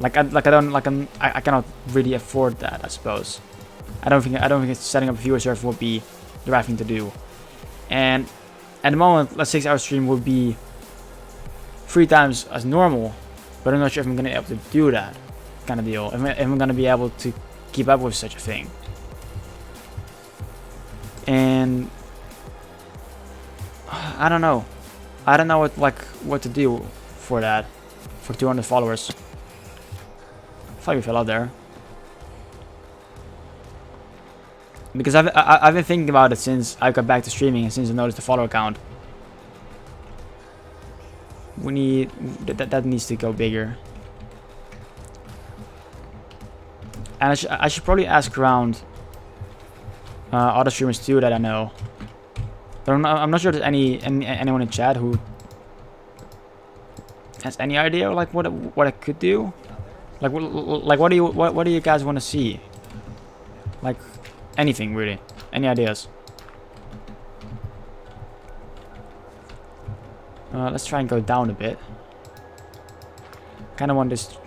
I cannot really afford that. I suppose. I don't think setting up a viewer server would be the right thing to do. And at the moment, a 6-hour stream would be 3 times as normal. But I'm not sure if I'm gonna be able to do that kind of deal. If I'm gonna be able to keep up with such a thing. And I don't know. I don't know what to do for that, for 200 followers. I thought we fell out there. Because I've been thinking about it since I got back to streaming and since I noticed the follower count. We need that needs to go bigger. And I should probably ask around other streamers too that I know. But I'm not sure if there's anyone in chat who has any idea like what I could do. Like what do you guys want to see? Like anything really? Any ideas? Let's try and go down a bit. Kind of want this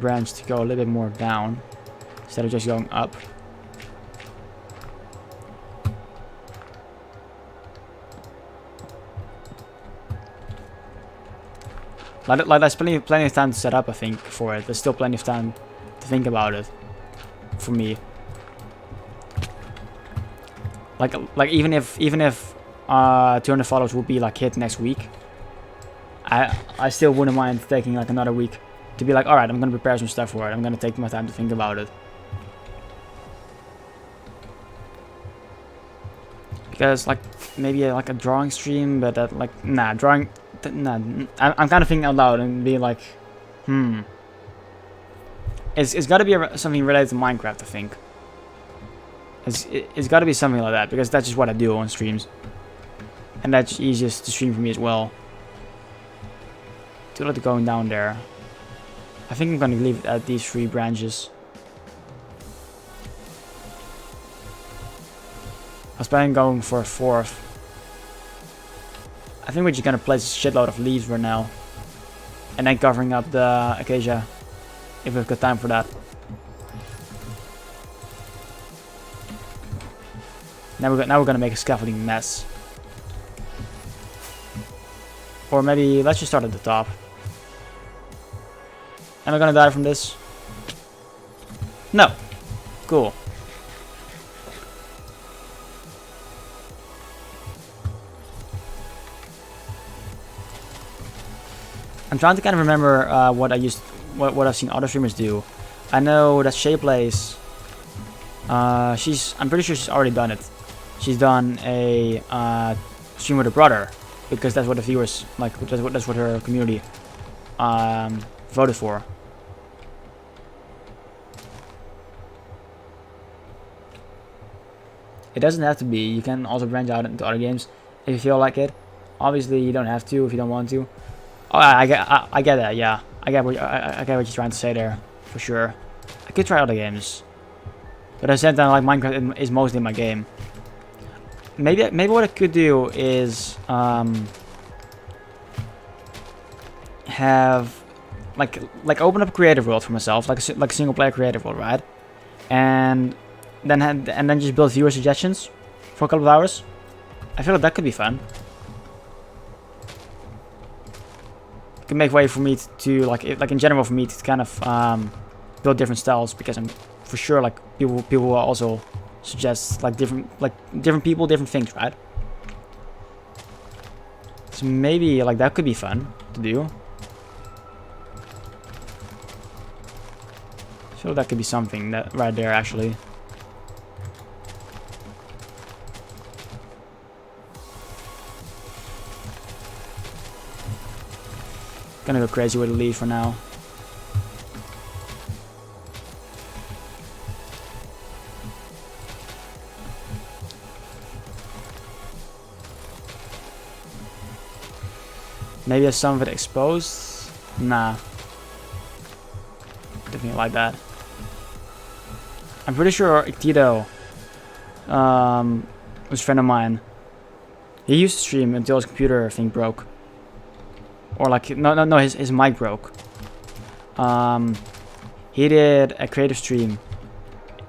branch to go a little bit more down instead of just going up. Like there's plenty of time to set up, I think, for it. There's still plenty of time to think about it for me. Like even if 200 followers would be like hit next week, I still wouldn't mind taking like another week to be like, all right, I'm gonna prepare some stuff for it. I'm gonna take my time to think about it. Because like maybe like a drawing stream, but that like drawing. Nah, I'm kind of thinking out loud and being like, it's got to be something related to Minecraft, I think. It's got to be something like that because that's just what I do on streams, and that's easiest to stream for me as well. Too late going down there. I think I'm gonna leave it at these 3 branches. I was planning on going for a 4th. I think we're just gonna place a shitload of leaves right now. And then covering up the acacia. If we've got time for that. Now we're gonna make a scaffolding mess. Or maybe let's just start at the top. Am I gonna die from this? No. Cool. I'm trying to kind of remember what I've seen other streamers do. I know that Shayplays. I'm pretty sure she's already done it. She's done a stream with her brother because that's what the viewers like. That's what her community voted for. It doesn't have to be. You can also branch out into other games if you feel like it. Obviously, you don't have to if you don't want to. Oh, I get that. Yeah, I get what you're trying to say there, for sure. I could try other games, but I said that like Minecraft is mostly my game. Maybe what I could do is have like open up a creative world for myself, like a single player creative world, right? And then just build viewer suggestions for a couple of hours. I feel like that could be fun. Can make way for me to like in general for me to kind of build different styles, because I'm for sure like people will also suggest like different people, different things, right? So maybe like that could be fun to do. I feel that could be something that right there actually. Gonna go crazy with the lead for now. Maybe have some of it exposed? Nah. Definitely like that. I'm pretty sure Tito was a friend of mine. He used to stream until his computer thing broke. Or like no, his mic broke. He did a creative stream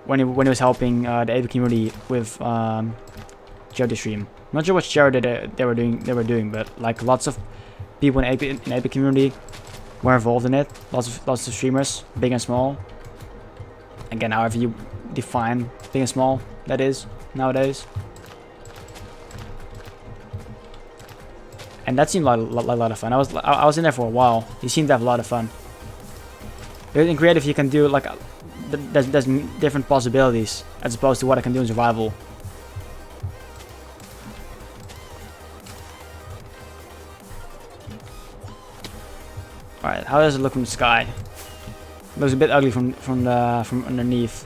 when he was helping the AP community with charity stream. Not sure what charity they were doing, but like lots of people in AP community were involved in it. Lots of streamers, big and small. Again, however you define big and small, that is nowadays. And that seemed like a lot of fun. I was in there for a while. He seemed to have a lot of fun. In creative, you can do like there's different possibilities as opposed to what I can do in survival. All right, how does it look from the sky? It looks a bit ugly from underneath.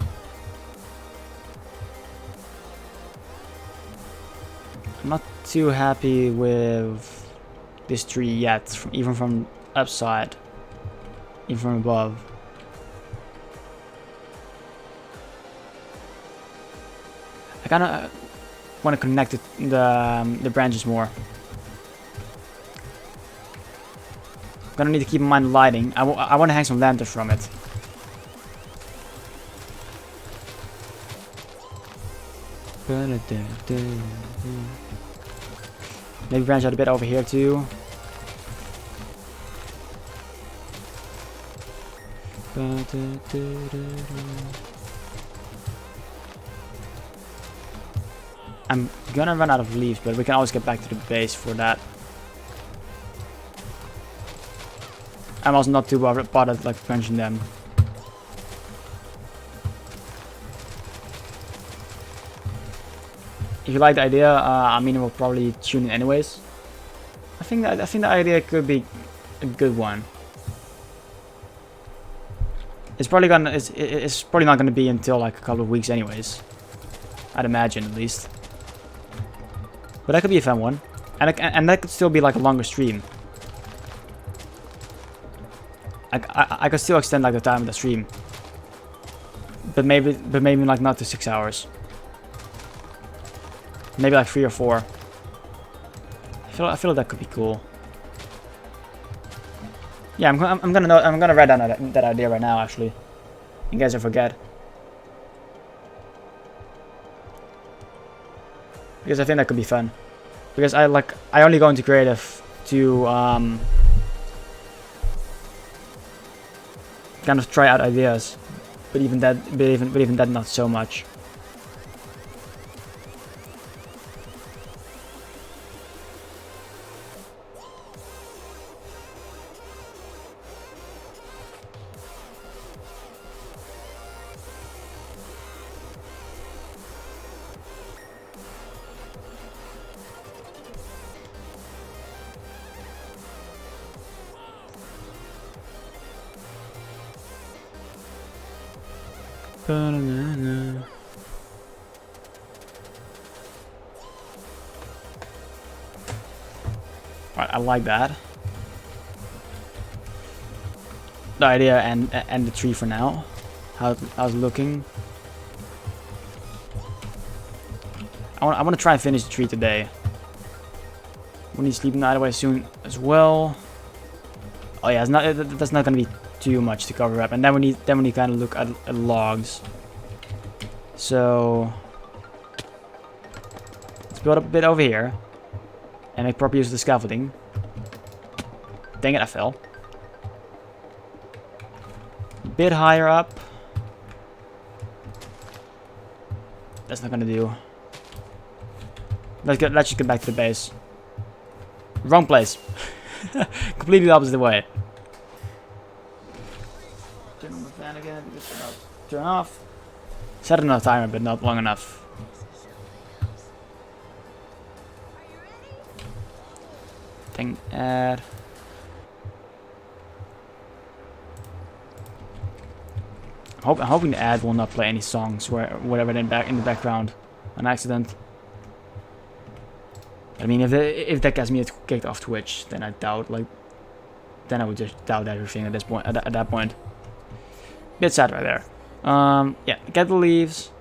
I'm not too happy with this tree yet, even from upside, even from above. I kind of want to connect the branches more. I'm gonna need to keep in mind the lighting. I want to hang some lanterns from it. Maybe branch out a bit over here too. I'm gonna run out of leaves, but we can always get back to the base for that. I'm also not too bothered like punching them. If you like the idea, I mean, we'll probably tune in anyways. I think the idea could be a good one. It's probably not gonna be until like a couple of weeks anyways. I'd imagine at least. But that could be a fun one, and that could still be like a longer stream. I could still extend like the time of the stream, but maybe like not to 6 hours. Maybe like 3 or 4. I feel like that could be cool. Yeah, I'm gonna write down that idea right now actually, in case I forget. because I think that could be fun. Because I only go into creative to kind of try out ideas, but even that not so much. Right, I like that. The idea and the tree for now. How's it looking? I want to try and finish the tree today. We need to sleep night away soon as well. Oh yeah, that's not gonna be too much to cover up, and then we need kind of look at logs. So let's build up a bit over here and make proper use of the scaffolding. Dang it, I fell. A bit higher up. That's not gonna do. Let's just get back to the base. Wrong place. Completely the opposite way. Turn on the fan again. Turn off. Set enough timer, but not long enough. Thing add. I'm hoping the ad will not play any songs or whatever in the background on accident. I mean, if that gets me kicked off Twitch, then I doubt then I would just doubt everything at this point. At that point, bit sad right there. Yeah, get the leaves,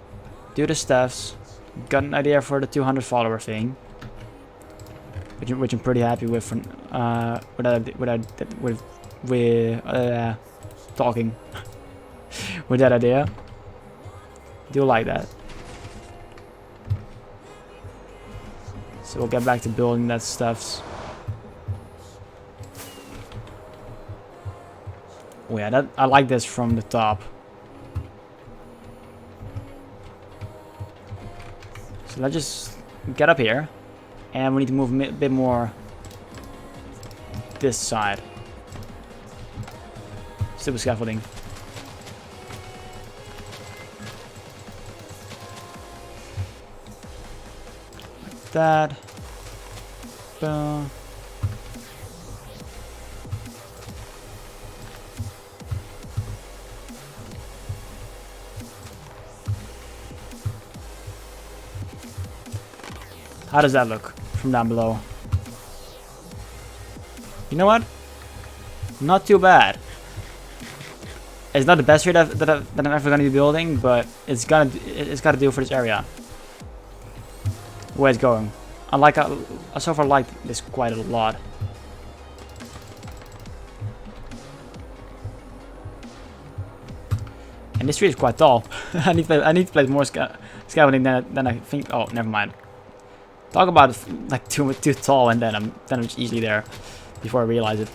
do the stuffs. Got an idea for the 200 follower thing, which I'm pretty happy with. With talking with that idea. Do like that. So we'll get back to building that stuff. Oh yeah, I like this from the top. So let's just get up here, and we need to move a bit more this side. Still scaffolding. Like that. Boom. How does that look from down below? You know what? Not too bad. It's not the best tree that I'm ever gonna be building, but it's gotta do for this area. Where it's going. I so far like this quite a lot. And this tree is quite tall. I need to place more scaffolding than I think. Oh, never mind. Talk about like too tall, and then I'm just easily there before I realize it.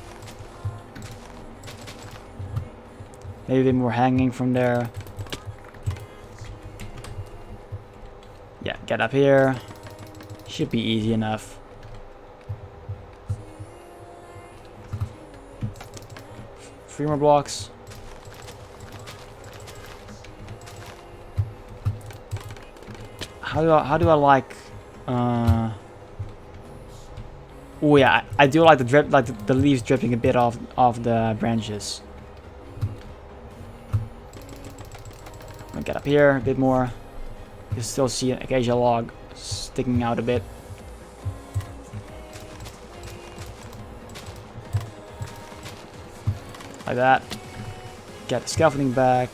Maybe a bit more hanging from there. Yeah, get up here. Should be easy enough. Three more blocks. How do I like? Oh yeah, I do like the drip, like the leaves dripping a bit off the branches. I'll get up here a bit more. You can still see an occasional log sticking out a bit. Like that. Get the scaffolding back.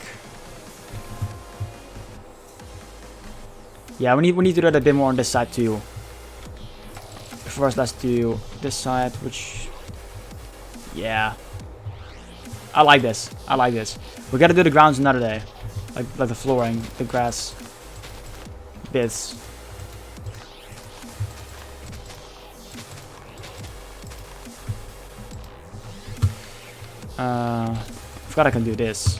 Yeah, we need to do that a bit more on this side too. First, let's do this side, which, yeah, I like this. I like this. We gotta do the grounds another day, like the flooring, the grass bits. Forgot I can do this.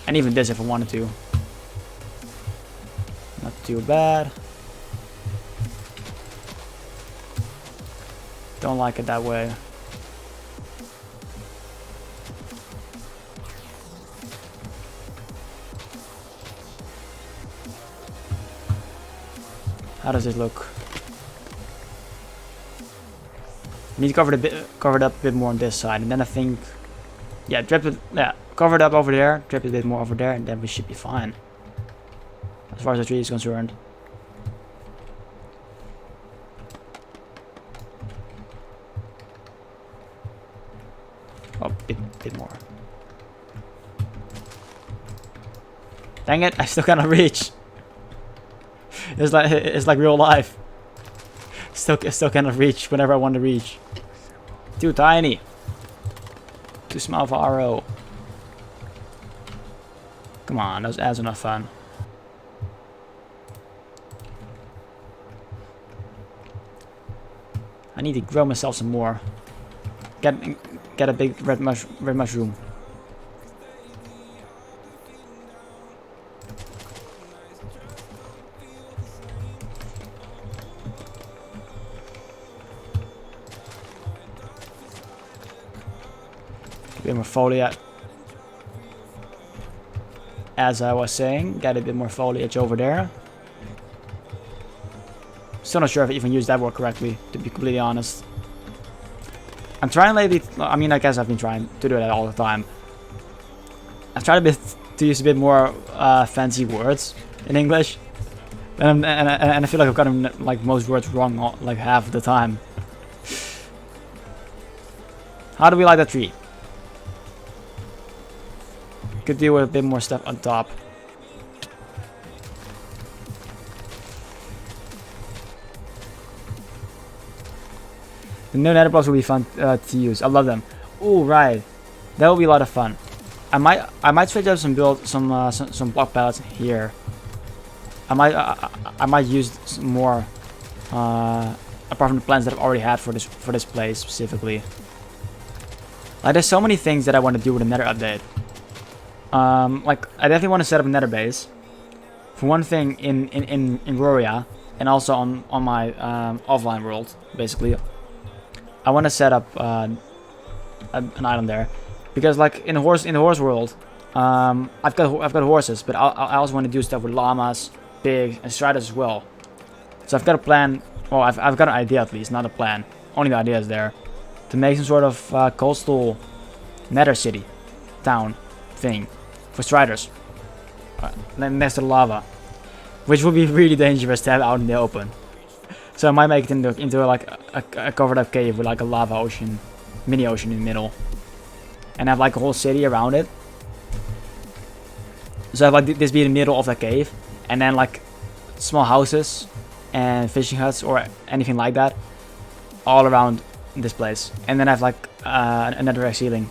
And even this if I wanted to. Not too bad. Don't like it that way. How does it look? Need to cover it up a bit more on this side, and then I think, yeah, cover it up over there, drip it a bit more over there, and then we should be fine. As far as the tree is concerned. Oh, bit more. Dang it! I still cannot reach. It's like real life. Still cannot reach whenever I want to reach. Too tiny. Too small for RO. Come on, those ads are not fun. I need to grow myself some more. Get a big red mushroom. A bit more foliage. As I was saying, get a bit more foliage over there. Still not sure if I even used that word correctly, to be completely honest. I'm trying lately, I mean, I guess I've been trying to do that all the time. I've tried to use a bit more fancy words in English. And I feel like I've gotten like most words wrong like half the time. How do we like that tree? Could deal with a bit more stuff on top. The new nether blocks will be fun to use. I love them. Oh right, that will be a lot of fun. I might switch up some block pallets here. I might use some more apart from the plans that I've already had for this place specifically. Like there's so many things that I want to do with the nether update. Like I definitely want to set up a nether base. For one thing in Gloria and also on my offline world basically. I want to set up an island there, because like in the horse world, I've got horses, but I also want to do stuff with llamas, pigs, and striders as well. So I've got a plan. Well, I've got an idea at least, not a plan. Only the idea is there, to make some sort of coastal nether city, town, thing, for striders, next to the lava, which would be really dangerous to have out in the open. So I might make it into like a covered up cave with like a lava ocean, mini ocean in the middle, and have like a whole city around it. So have like this be in the middle of the cave, and then like small houses and fishing huts or anything like that all around this place, and then have like another ceiling.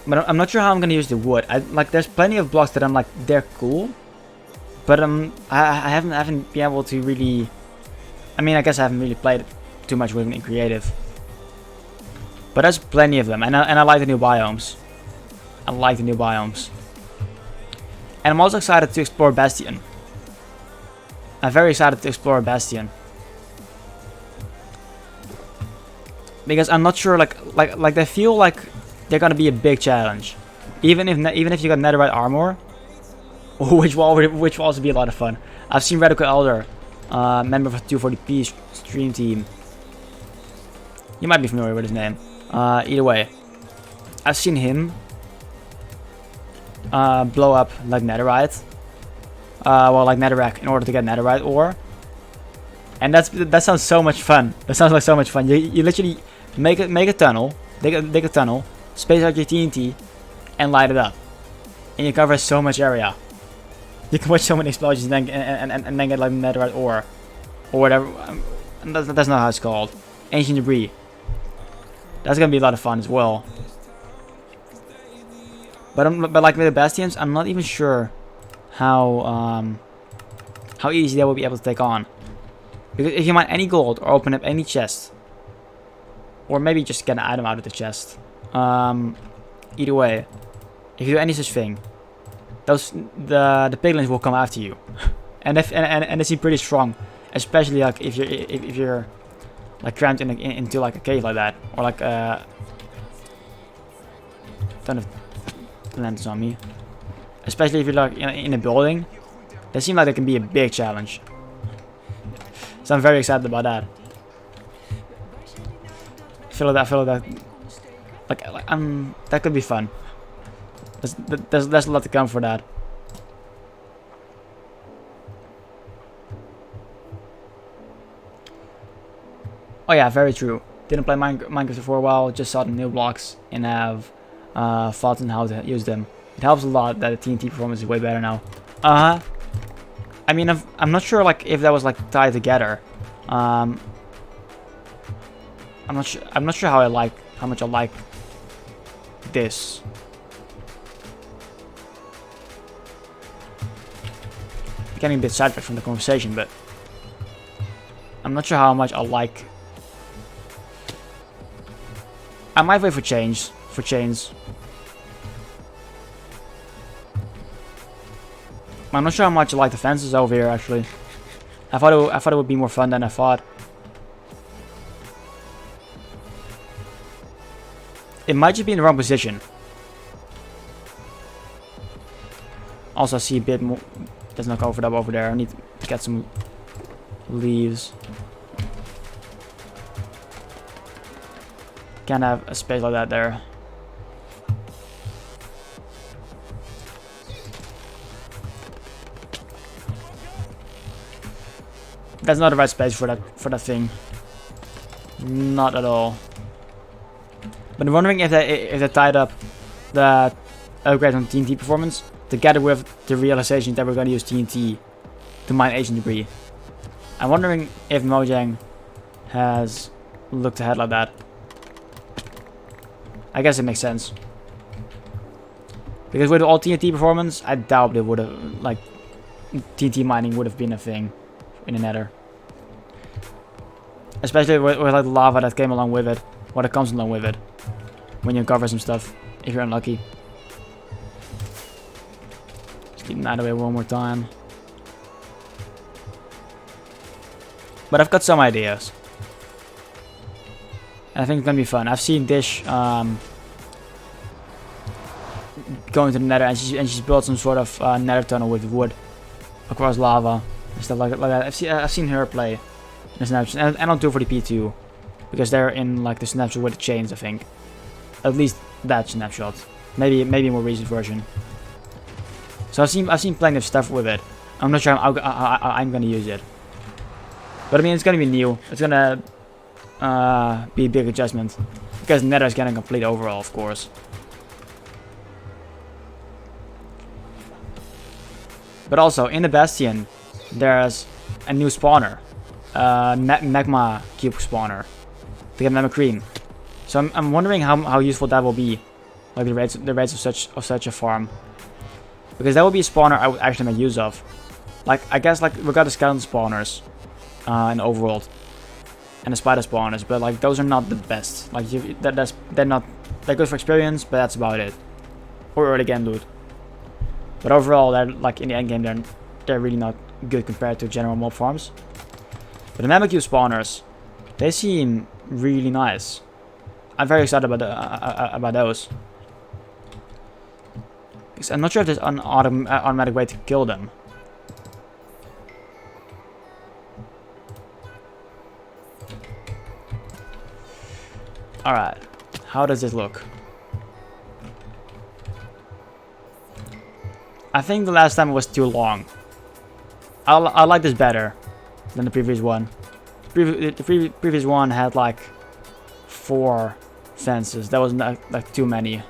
But I'm not sure how I'm gonna use the wood. Like there's plenty of blocks that I'm like they're cool. But I haven't been able to really. I mean, I guess I haven't really played too much with them in creative. But there's plenty of them, and I like the new biomes. I like the new biomes. And I'm also excited to explore Bastion. I'm very excited to explore Bastion. Because I'm not sure, like they feel like they're gonna be a big challenge, even if you got netherite armor. Which will also be a lot of fun. I've seen Radical Elder, member of the 240p stream team. You might be familiar with his name. Either way, I've seen him blow up like netherite, well, like netherrack in order to get netherite ore, and that sounds so much fun. That sounds like so much fun. You literally make a tunnel, dig a tunnel, space out your TNT, and light it up, and you cover so much area. You can watch so many explosions and then get like netherite ore or whatever. That's not how it's called. Ancient debris. That's gonna be a lot of fun as well. But like with the bastions, I'm not even sure how easy they will be able to take on. Because if you mine any gold or open up any chest, or maybe just get an item out of the chest, either way, if you do any such thing, the piglins will come after you, and they seem pretty strong, especially like if you're like cramped into like a cave like that, or like ton of lands on me. Especially if you're like in a building, they seem like they can be a big challenge. So I'm very excited about that. I feel like that, that could be fun. There's a lot to come for that. Oh yeah, very true. Didn't play Minecraft for a while, just saw the new blocks and have thoughts on how to use them. It helps a lot that the TNT performance is way better now. I mean, I'm not sure like if that was like tied together. I'm not sure how much I like this. Getting a bit sidetracked from the conversation, but I'm not sure how much I like. I might wait for chains. I'm not sure how much I like the fences over here. Actually, I thought it would be more fun than I thought. It might just be in the wrong position. Also, I see a bit more. There's no covered up over there. I need to get some leaves. Can't have a space like that there. That's not the right space for that thing. Not at all. But I'm wondering if they tied up the upgrade on TNT performance together with the realization that we're going to use TNT to mine ancient debris. I'm wondering if Mojang has looked ahead like that. I guess it makes sense. Because with all TNT performance, I doubt it would have, like, TNT mining would have been a thing in the Nether. Especially with like the lava that came along with it, or that comes along with it, when you uncover some stuff, if you're unlucky. Just keep that away one more time. But I've got some ideas. And I think it's gonna be fun. I've seen Dish going to the Nether, and she's built some sort of Nether tunnel with wood across lava and stuff like that. I've seen her play in the snapshot, and on 240p2, because they're in like the snapshot with the chains. I think at least that snapshot, maybe a more recent version. So I've seen plenty of stuff with it. I'm not sure how I'm gonna use it, but I mean it's gonna be new. It's gonna be a big adjustment because Nether is getting a complete overhaul, of course. But also in the Bastion, there's a new spawner, magma cube spawner, to get magma cream. So I'm wondering how useful that will be, like the rates of such a farm, because that would be a spawner I would actually make use of. Like I guess like we got the skeleton spawners in Overworld and the spider spawners, but like those are not the best. Like they're not good for experience, but that's about it. Or early game loot. But overall, they're like in the end game, they're really not good compared to general mob farms. But the magma cube spawners, they seem really nice. I'm very excited about those. Because I'm not sure if there's an automatic way to kill them. Alright, how does this look? I think the last time it was too long. I like this better than the previous one. The previous one had like 4 fences. That was not like too many.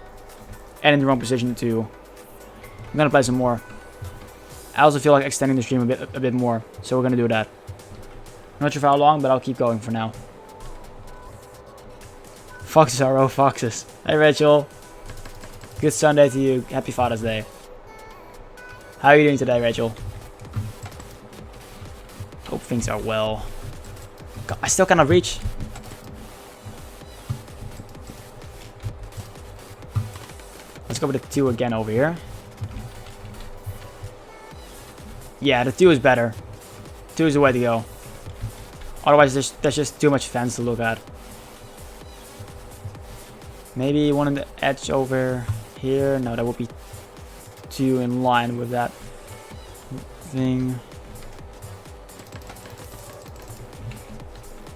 And in the wrong position too. I'm gonna play some more. I also feel like extending the stream a bit more, so we're gonna do that. I'm not sure for how long, but I'll keep going for now. Foxes are RO foxes. Hey Rachel. Good Sunday to you. Happy Father's Day. How are you doing today, Rachel? Hope things are well. God, I still cannot reach. Let's go with the 2 again over here. Yeah, the 2 is better. 2 is the way to go. Otherwise, there's just too much fence to look at. Maybe one on the edge over here. No, that would be too in line with that thing.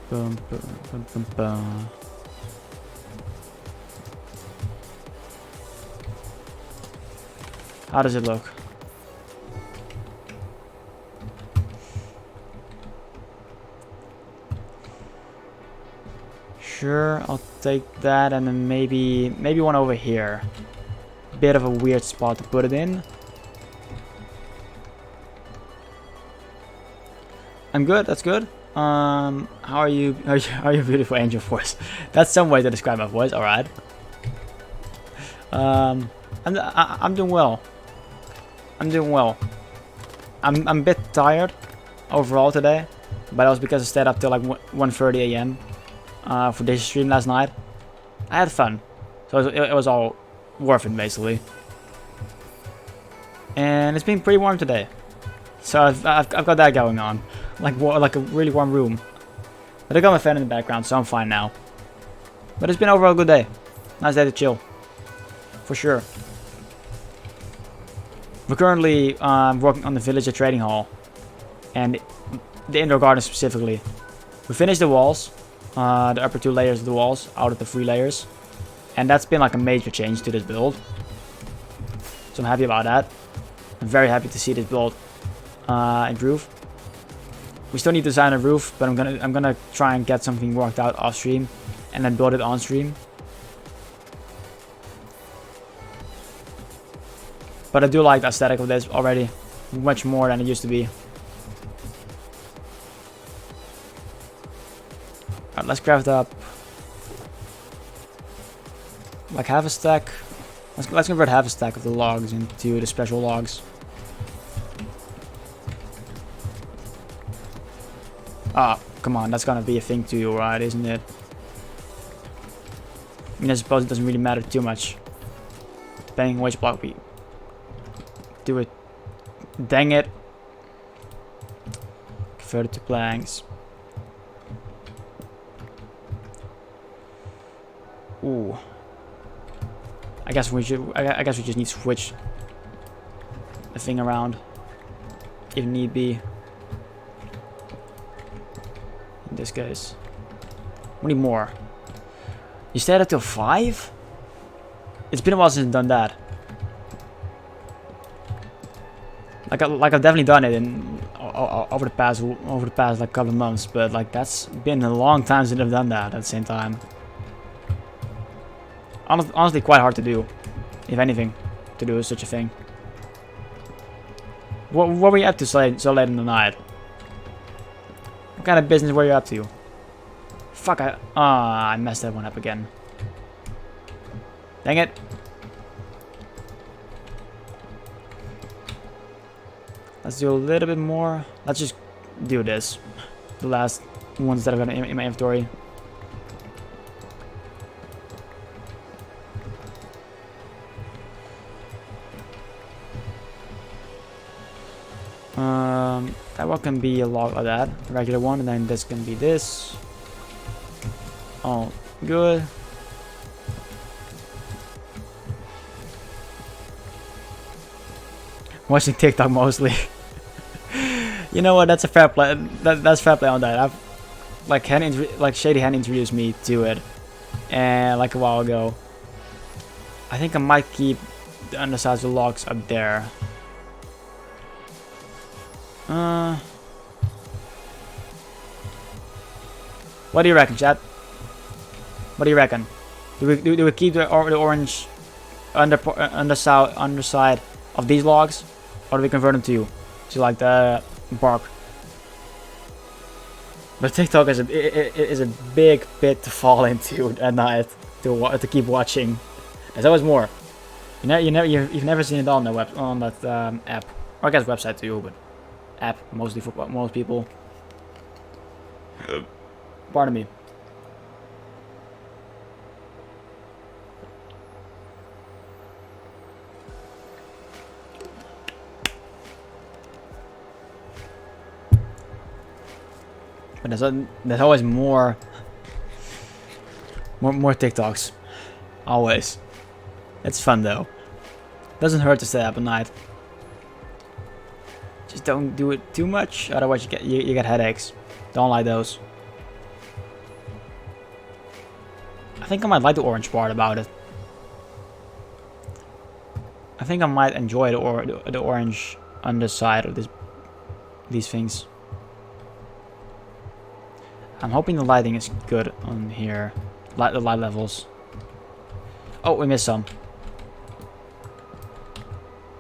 Boom, boom, boom, boom, boom. How does it look? Sure, I'll take that, and then maybe one over here. Bit of a weird spot to put it in. I'm good. That's good. How are you? Are you beautiful angel voice? That's some way to describe my voice. All right. I'm doing well. I'm doing well. I'm a bit tired overall today, but that was because I stayed up till like 1:30 a.m. For this stream last night. I had fun, so it was all worth it basically. And it's been pretty warm today, so I've got that going on, like a really warm room. But I got my fan in the background, so I'm fine now. But it's been overall a good day. Nice day to chill, for sure. We're currently working on the villager trading hall and the indoor garden specifically. We finished the walls, the upper 2 layers of the walls out of the 3 layers, and that's been like a major change to this build. So I'm happy about that. I'm very happy to see this build improve. We still need to design a roof, but I'm gonna try and get something worked out off stream and then build it on stream. But I do like the aesthetic of this already, much more than it used to be. Alright, let's craft up like half a stack. Let's convert half a stack of the logs into the special logs. Ah, come on, that's gonna be a thing too, right? Isn't it? I mean, I suppose it doesn't really matter too much, depending on which block we do it. Dang it. Convert it to planks. Ooh. I guess we just need to switch the thing around if need be. In this case. We need more. You stayed up till 5? It's been a while since I've done that. Like I've definitely done it in over the past like couple of months, but like that's been a long time since I've done that at the same time. Honestly, quite hard to do, if anything, to do such a thing. What were you up to so late in the night? What kind of business were you up to? Fuck, I messed that one up again. Dang it. Let's do a little bit more. Let's just do this. The last ones that I've got in my inventory. That one can be a log of that, a regular one, and then this can be this. All good. Watching TikTok mostly. You know what? That's a fair play. That's fair play on that. I've like Shady Hand introduced me to it, and like a while ago. I think I might keep the undersized logs up there. What do you reckon, chat? What do you reckon? Do we keep the orange underside of these logs, or do we convert them to like the bark? But TikTok is a big pit to fall into at night to keep watching. There's always more. You've never seen it on that app, or I guess website too, but app mostly for most people. Pardon me. But there's always more TikToks. Always. It's fun though. Doesn't hurt to stay up at night. Just don't do it too much, otherwise you get headaches. Don't like those. I think I might like the orange part about it. I think I might enjoy the orange underside of these things. I'm hoping the lighting is good on here. The light levels. Oh, we missed some.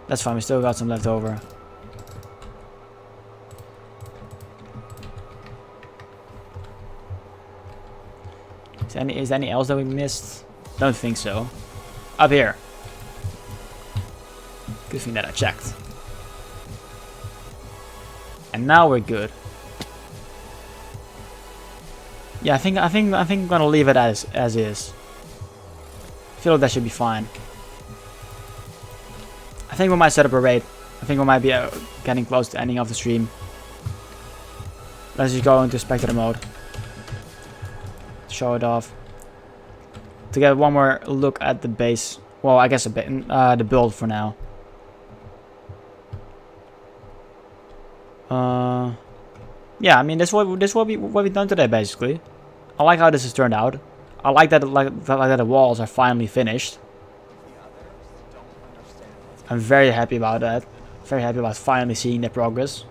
That's fine, we still got some left over. Is there any else that we missed? Don't think so. Up here. Good thing that I checked. And now we're good. Yeah, I think I'm gonna leave it as is. I feel like that should be fine. I think we might set up a raid. I think we might be getting close to ending of the stream. Let's just go into spectator mode. Show it off. To get one more look at the base. Well, I guess a bit the build for now. Yeah, I mean this what we've done today basically. I like how this has turned out. I like that that the walls are finally finished. I'm very happy about that. Very happy about finally seeing their progress.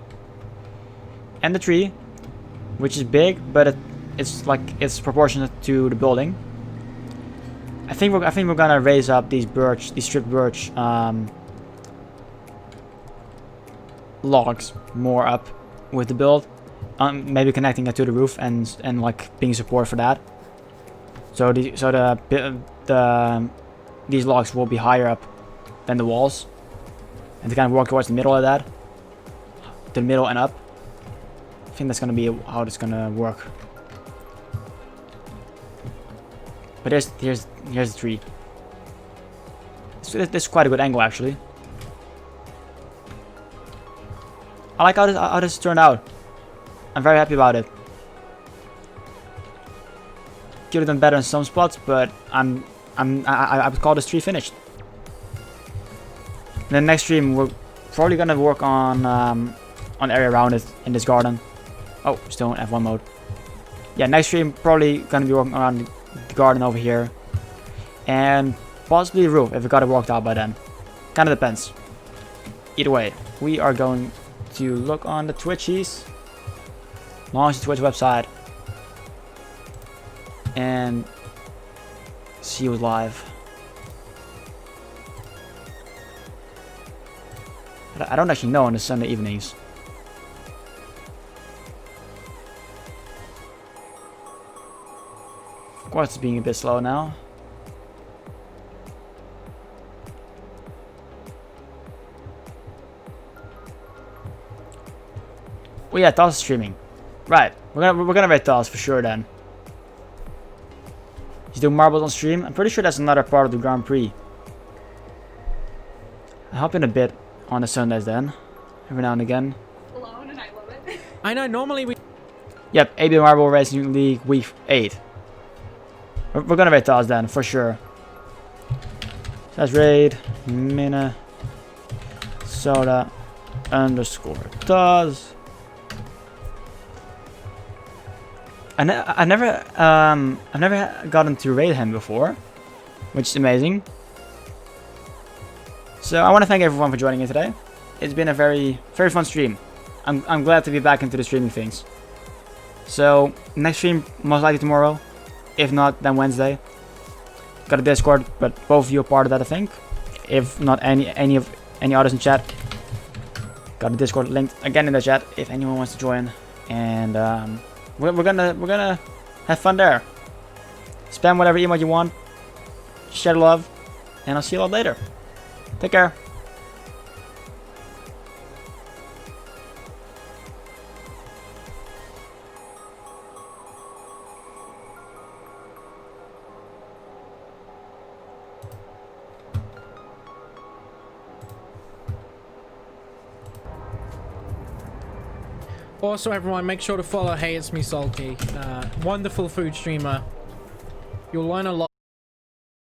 And the tree, which is big, but it's proportionate to the building. I think we're gonna raise up these stripped birch logs more up with the build. Maybe connecting it to the roof and like being support for that. So these logs will be higher up than the walls, and to kind of work towards the middle of that, to the middle and up. I think that's gonna be how it's gonna work. But here's the tree. This is quite a good angle actually. I like how this turned out. I'm very happy about it. Could have done better in some spots, but I would call this tree finished. In the next stream, we're probably gonna work on area around it in this garden. Oh, still in F1 mode. Yeah, next stream probably gonna be working around the garden over here, and possibly the roof if we got it worked out by then. Kind of depends. Either way, we are going to look on the Twitchies, launch the Twitch website, and see who's live. I don't actually know on the Sunday evenings. Of course, it's being a bit slow now. Oh yeah, Toss is streaming. Right, we're gonna rate Toss for sure then. He's doing marbles on stream. I'm pretty sure that's another part of the Grand Prix. I hop in a bit on the Sundays then, every now and again. Alone, and I love it. I know, normally we... Yep, AB Marble Racing League Week 8. We're gonna rate Toss then, for sure. That's raid, Minnesota _ Toss. I've never gotten to raid him before, which is amazing. So I want to thank everyone for joining in today. It's been a very fun stream. I'm glad to be back into the streaming things. So next stream most likely tomorrow, if not then Wednesday. Got a Discord, but both of you are part of that I think. If not any others in chat. Got a Discord linked again in the chat if anyone wants to join, and we're gonna have fun there. Spam whatever emote you want. Share love, and I'll see you all later. Take care. Also, everyone, make sure to follow Hey It's Me Salty. Wonderful food streamer. You'll learn a lot.